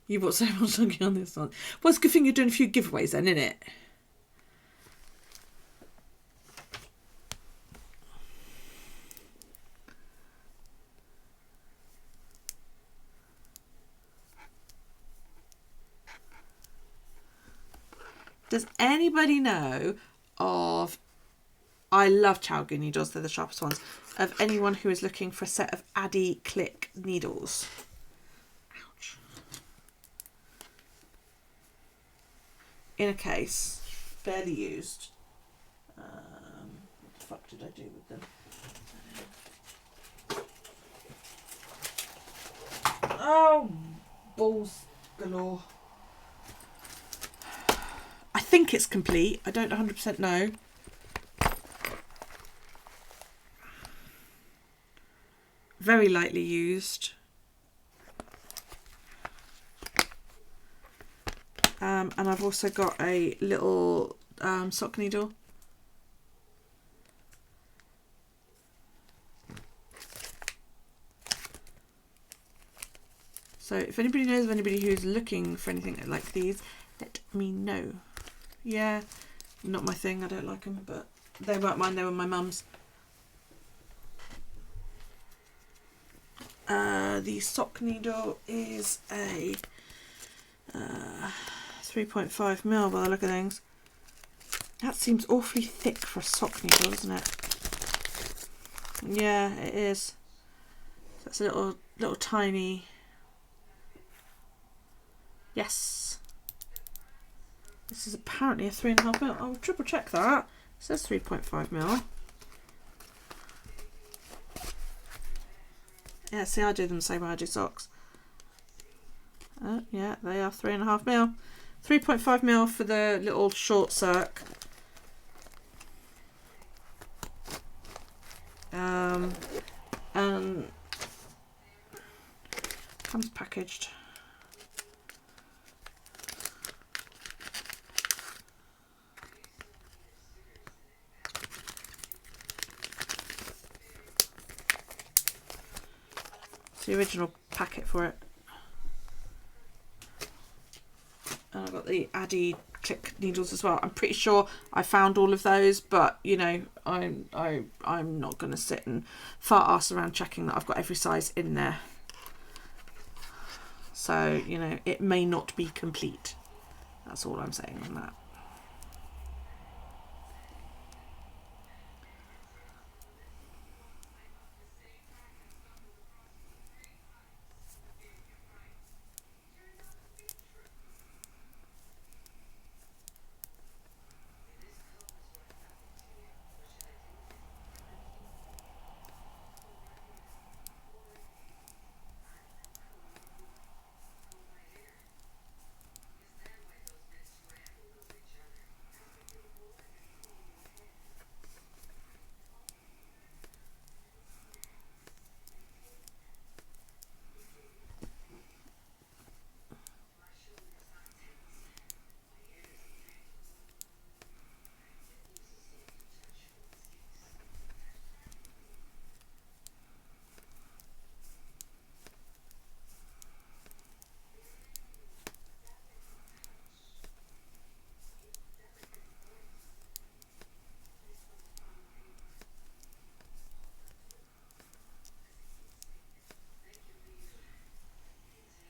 You bought so much sock yarn this one. Well, it's a good thing you're doing a few giveaways then, isn't it? Does anybody know of, I love Chaogoo needles, they're the sharpest ones, of anyone who is looking for a set of Addy Click needles? Ouch. In a case, barely used. What the fuck did I do with them? Oh, balls galore. I think it's complete. I don't 100% know. Very lightly used. And I've also got a little sock needle. So if anybody knows of anybody who's looking for anything like these, let me know. Yeah, not my thing. I don't like them, but they weren't mine. They were my mum's. The sock needle is a 3.5mm by the look of things. That seems awfully thick for a sock needle, doesn't it? Yeah, it is. That's a little tiny. Yes. This is apparently a 3.5mm. I'll triple check that. It says 3.5mm. Yeah, see, I do them the same way I do socks. Yeah, they are 3.5mm. 3.5mm for the little short circ. And comes packaged. It's the original packet for it. And I've got the Addy Click needles as well. I'm pretty sure I found all of those, but you know, I'm not going to sit and fart ass around checking that I've got every size in there. So you know, it may not be complete. That's all I'm saying on that.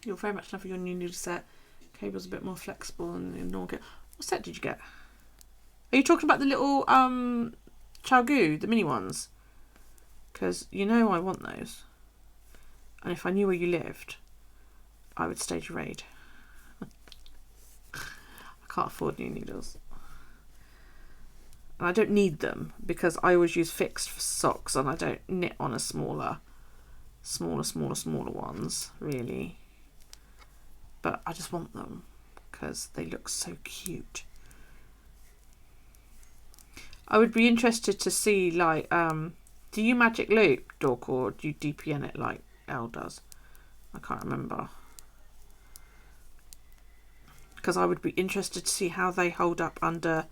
You're very much loving your new needle set. Cable's a bit more flexible than the normal. What set did you get? Are you talking about the little Chaogoo, the mini ones? Because you know I want those. And if I knew where you lived, I would stage a raid. I can't afford new needles. And I don't need them because I always use fixed for socks and I don't knit on a smaller ones, really. But I just want them because they look so cute. I would be interested to see, like, do you magic loop, Dork, or do you DPN it like Elle does? I can't remember. Because I would be interested to see how they hold up under,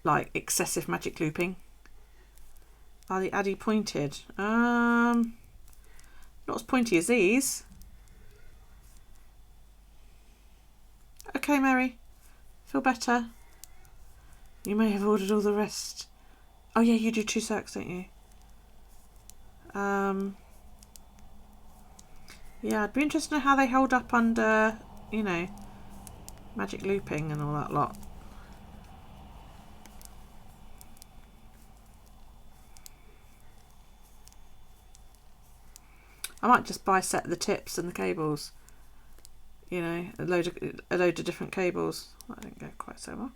like, excessive magic looping. Are the Addy pointed? Not as pointy as these. Okay, Mary. Feel better? You may have ordered all the rest. Oh yeah, you do 2 circs, don't you? Yeah, I'd be interested in how they hold up under, you know, magic looping and all that lot. I might just buy set the tips and the cables. You know, a load of different cables. That didn't go quite so well.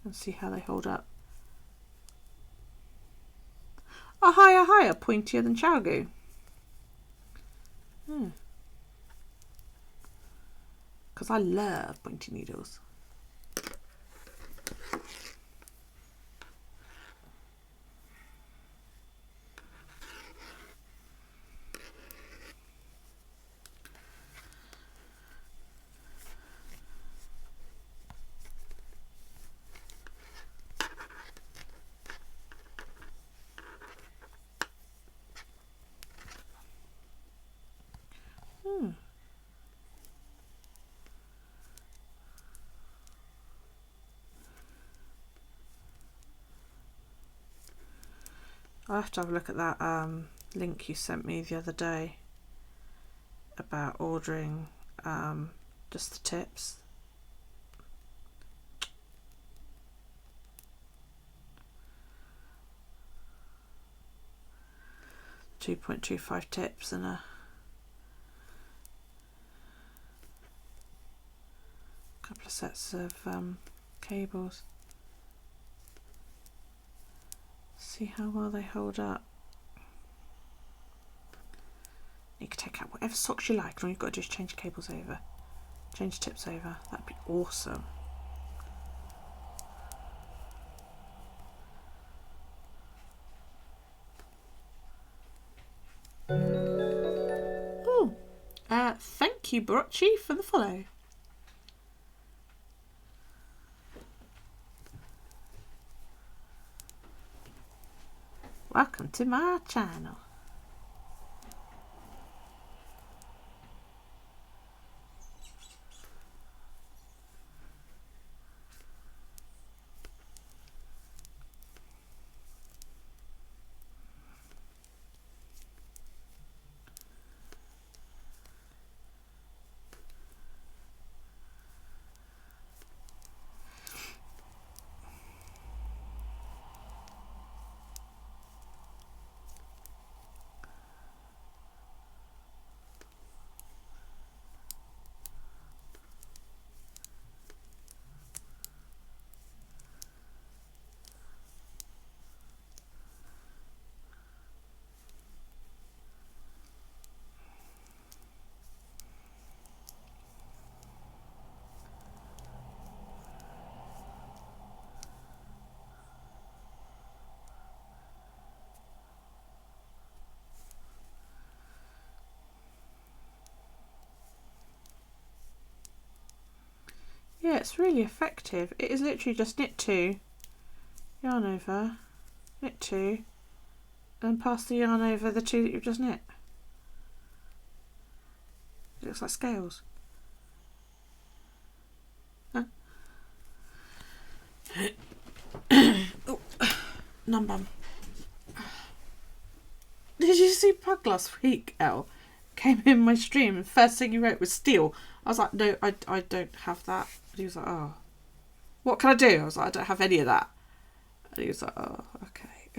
And see how they hold up. A higher, pointier than Chowgoo. Because I love pointy needles. I'll have to have a look at that link you sent me the other day about ordering just the tips. .25 tips and a couple of sets of cables. See how well they hold up. You can take out whatever socks you like, and all you've got to do is change cables over, change tips over. That'd be awesome. Oh, thank you, Brocci, for the follow. Welcome to my channel. Yeah, it's really effective. It is literally just knit 2, yarn over, knit 2, and pass the yarn over the 2 that you've just knit. It looks like scales. Huh? Oh, num bum. Did you see Pug last week, Elle? Came in my stream and first thing he wrote was steel. I was like, no, I don't have that. And he was like, oh, what can I do? I was like, I don't have any of that. And he was like, oh, okay.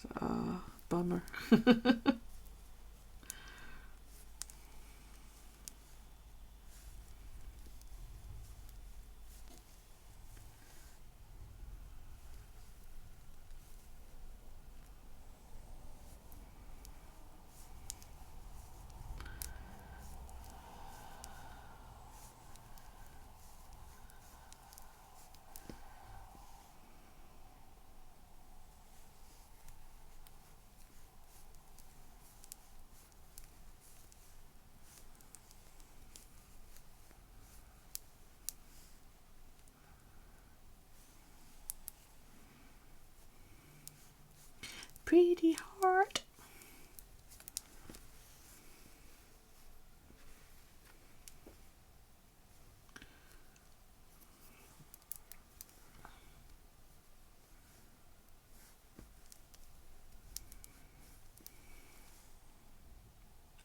So, oh, bummer. Pretty hard.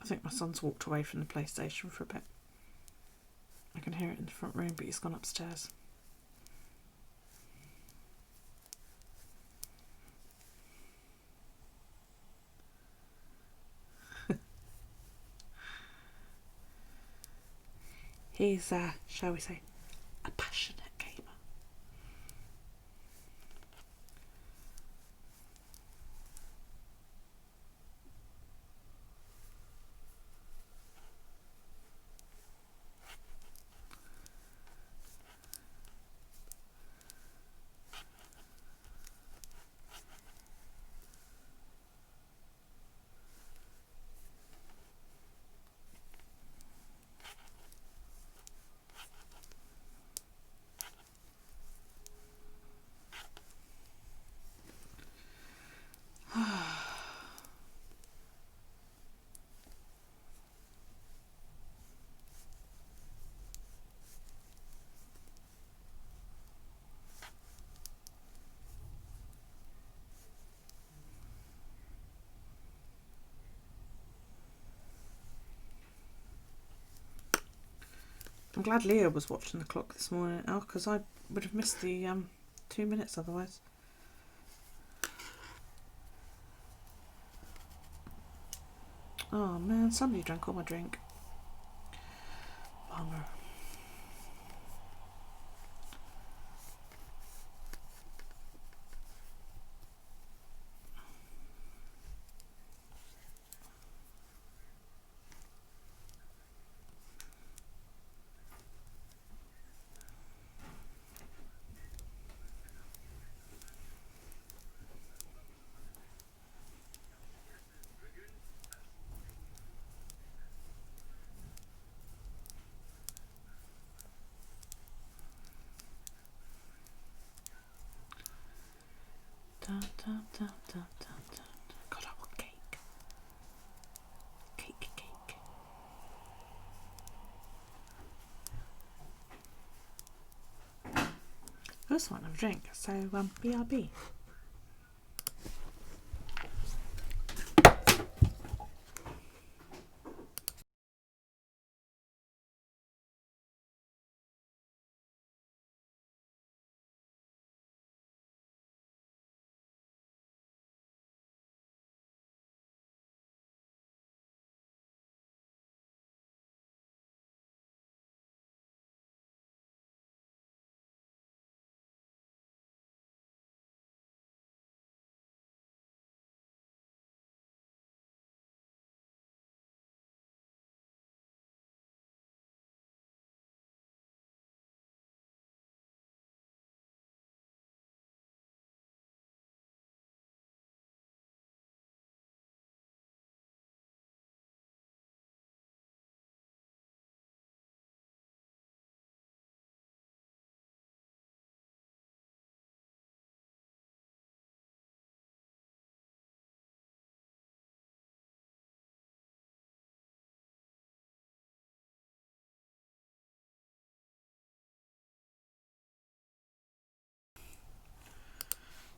I think my son's walked away from the PlayStation for a bit. I can hear it in the front room, but he's gone upstairs. He's, shall we say, a passionate gamer. I'm glad Leah was watching the clock this morning, because I would have missed the 2 minutes otherwise. Oh man, somebody drank all my drink. Bummer. Dun, dun, dun, dun, dun, dun. God, I want cake. Cake, cake. I just want a drink, so BRB.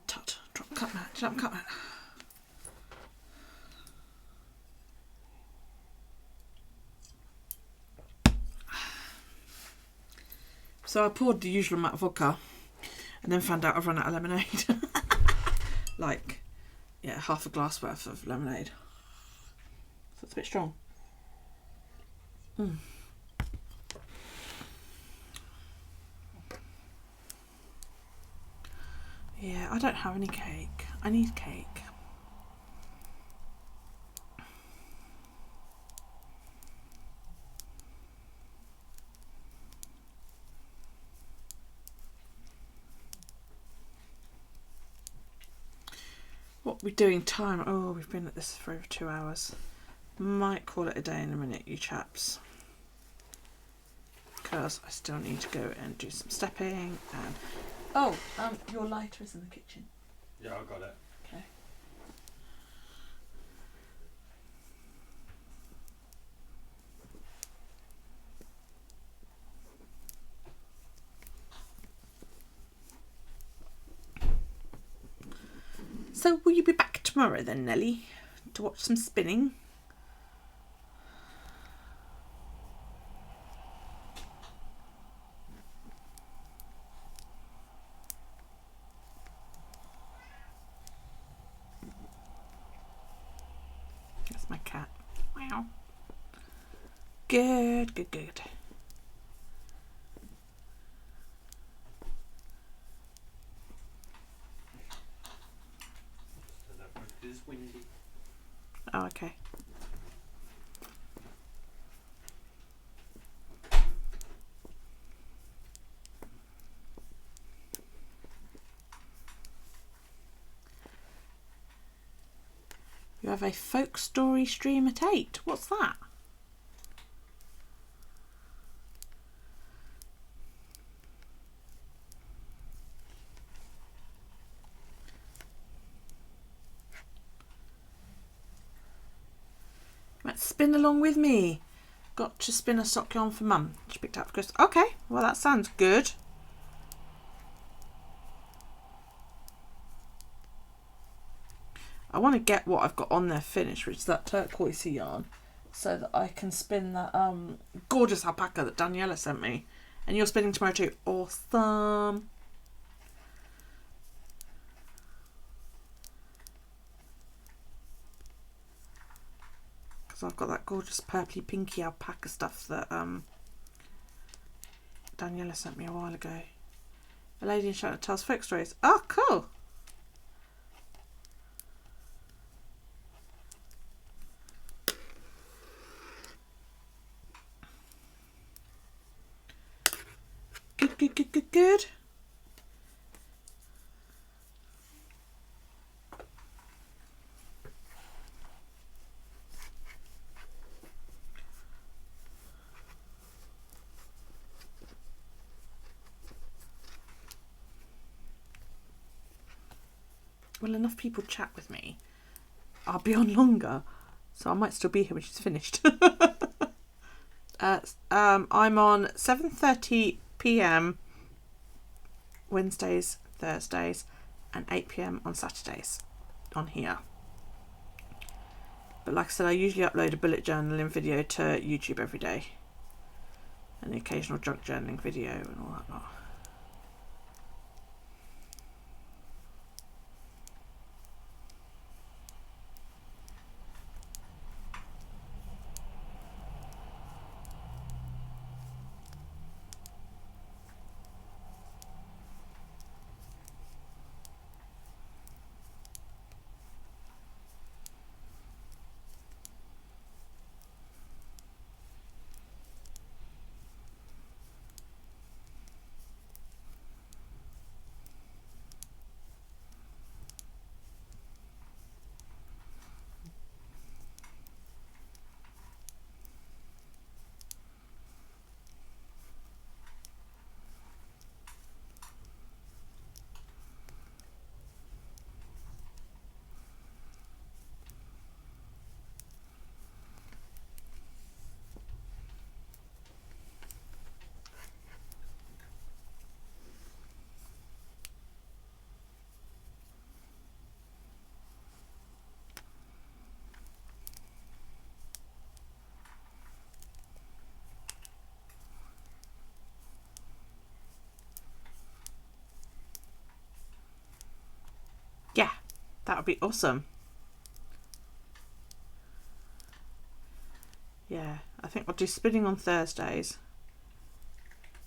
Tut, drop cut mat, drop cut mat. So I poured the usual amount of vodka, and then found out I've run out of lemonade. Like, yeah, half a glass worth of lemonade. So it's a bit strong. Yeah, I don't have any cake. I need cake. What we're doing time? Oh, we've been at this for over 2 hours. Might call it a day in a minute, you chaps. Because I still need to go and do some stepping and... Oh, your lighter is in the kitchen. Yeah, I got it. Okay. So will you be back tomorrow then, Nelly, to watch some spinning? That's my cat. Wow. Good, good, good. So that one is windy. Oh, okay. You have a folk story stream at 8. What's that? Let's spin along with me. Got to spin a sock yarn for Mum. She picked up for Christmas. Okay, well that sounds good. I want to get what I've got on there finished, which is that turquoise yarn, so that I can spin that gorgeous alpaca that Daniela sent me. And you're spinning tomorrow too. Awesome. Because I've got that gorgeous purpley pinky alpaca stuff that Daniela sent me a while ago. A lady in Shelter tells folk stories. Oh, cool. Good, good, good, good, good. Well, enough people chat with me. I'll be on longer, so I might still be here when she's finished. I'm on 7:30 p.m. Wednesdays, Thursdays, and 8 p.m. on Saturdays on here. But like I said, I usually upload a bullet journaling video to YouTube every day, and the occasional junk journaling video and all that lot. That would be awesome. Yeah, I think I'll do spinning on Thursdays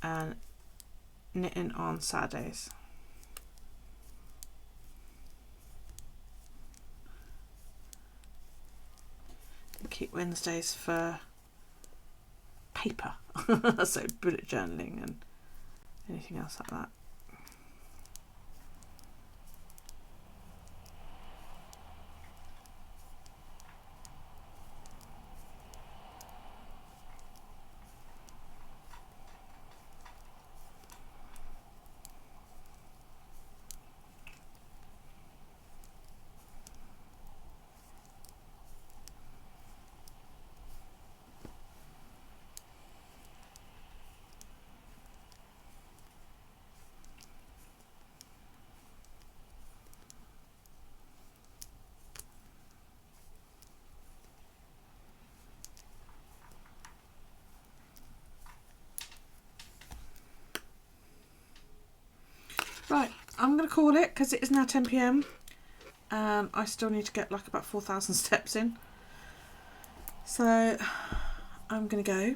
and knitting on Saturdays. And keep Wednesdays for paper, so bullet journaling and anything else like that. Right, I'm going to call it because it is now 10 p.m. and I still need to get like about 4,000 steps in. So I'm going to go.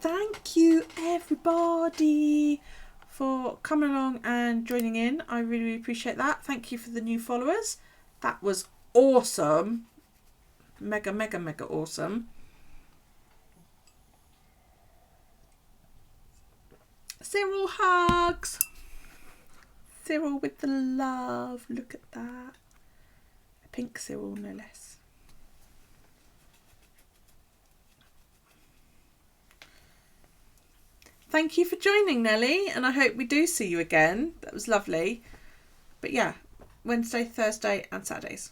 Thank you everybody for coming along and joining in. I really, really appreciate that. Thank you for the new followers. That was awesome. Mega, mega, mega awesome. Cyril hugs. Cyril with the love. Look at that. A pink Cyril, no less. Thank you for joining, Nellie, and I hope we do see you again. That was lovely. But yeah, Wednesday, Thursday and Saturdays.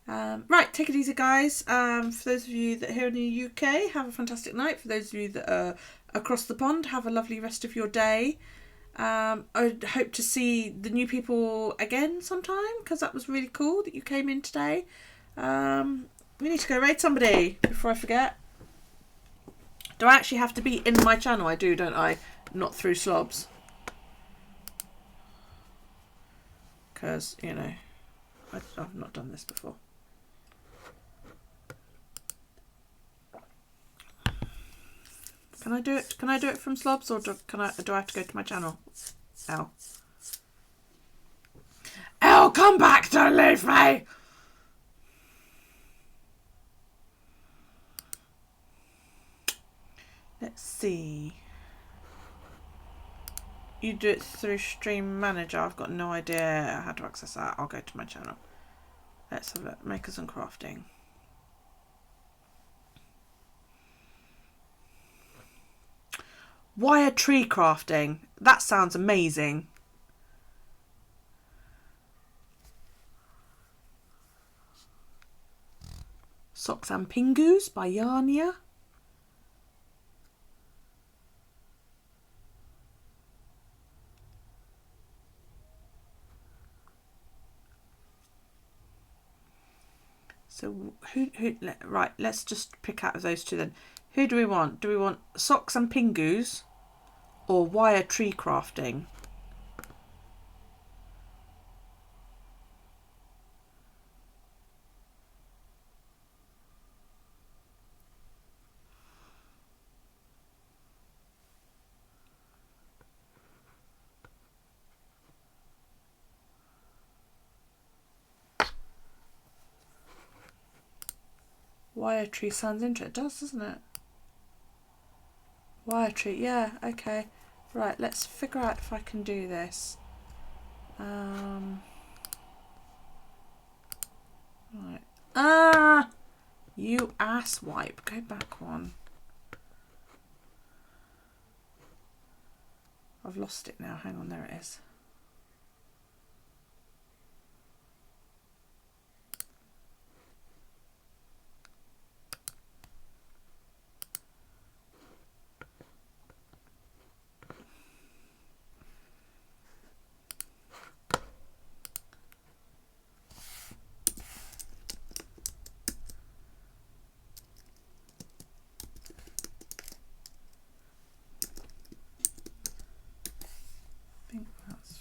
Right, take it easy, guys. For those of you that are here in the UK, have a fantastic night. For those of you that are across the pond, have a lovely rest of your day. I hope to see the new people again sometime because that was really cool that you came in today. We need to go raid somebody before I forget. Do I actually have to be in my channel? I do, don't I? Not through slobs. Because, you know, I've not done this before. Can I do it? Can I do it from slobs, or do I have to go to my channel? Elle. Elle, come back! Don't leave me! Let's see. You do it through Stream Manager. I've got no idea how to access that. I'll go to my channel. Let's have a look. Makers and crafting. Wire tree crafting. That sounds amazing. Socks and Pingus by Yarnia. So right, let's just pick out of those two then. Who do we want? Do we want Socks and Pingus or Wire Tree Crafting? Wire tree sounds interesting. It does, doesn't it? Wire tree, yeah, okay. Right, let's figure out if I can do this. Right. Ah! You asswipe. Go back one. I've lost it now. Hang on, there it is. I think that's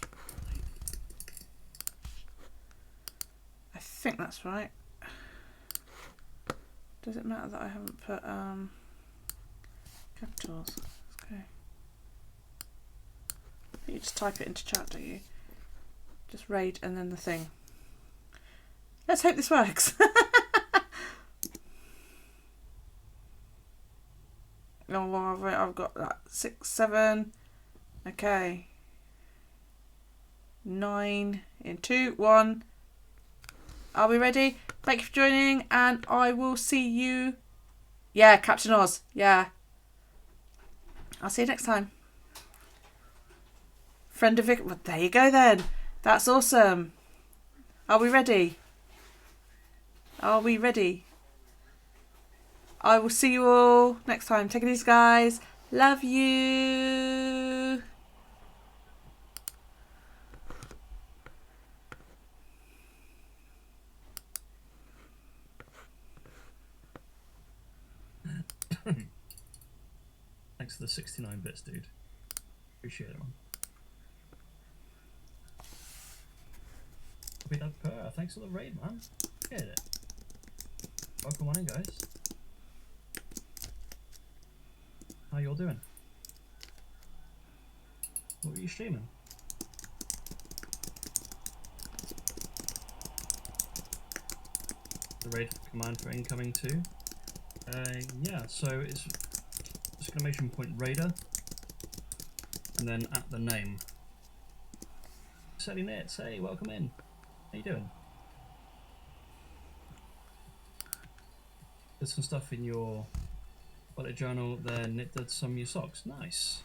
think that's right. Does it matter that I haven't put capitals? Okay. You just type it into chat, don't you? Just raid and then the thing. Let's hope this works. Oh, I've got that 6, 7. Okay. 9 in 2, 1. Are we ready? Thank you for joining, and I will see you. Yeah, Captain Oz. Yeah. I'll see you next time. Friend of Vic. Well, there you go then. That's awesome. Are we ready? Are we ready? I will see you all next time. Take it easy, guys. Love you. Thanks for the 69 bits, dude. Appreciate it, man. Copy that per. Thanks for the raid, man. Appreciate it. Welcome on in, guys. How y'all doing? What were you streaming? The raid command for incoming too. Yeah, so it's exclamation point raider and then at the name. Sally Nits, hey, welcome in. How you doing? There's some stuff in your bullet journal there, Nit did some of your socks. Nice.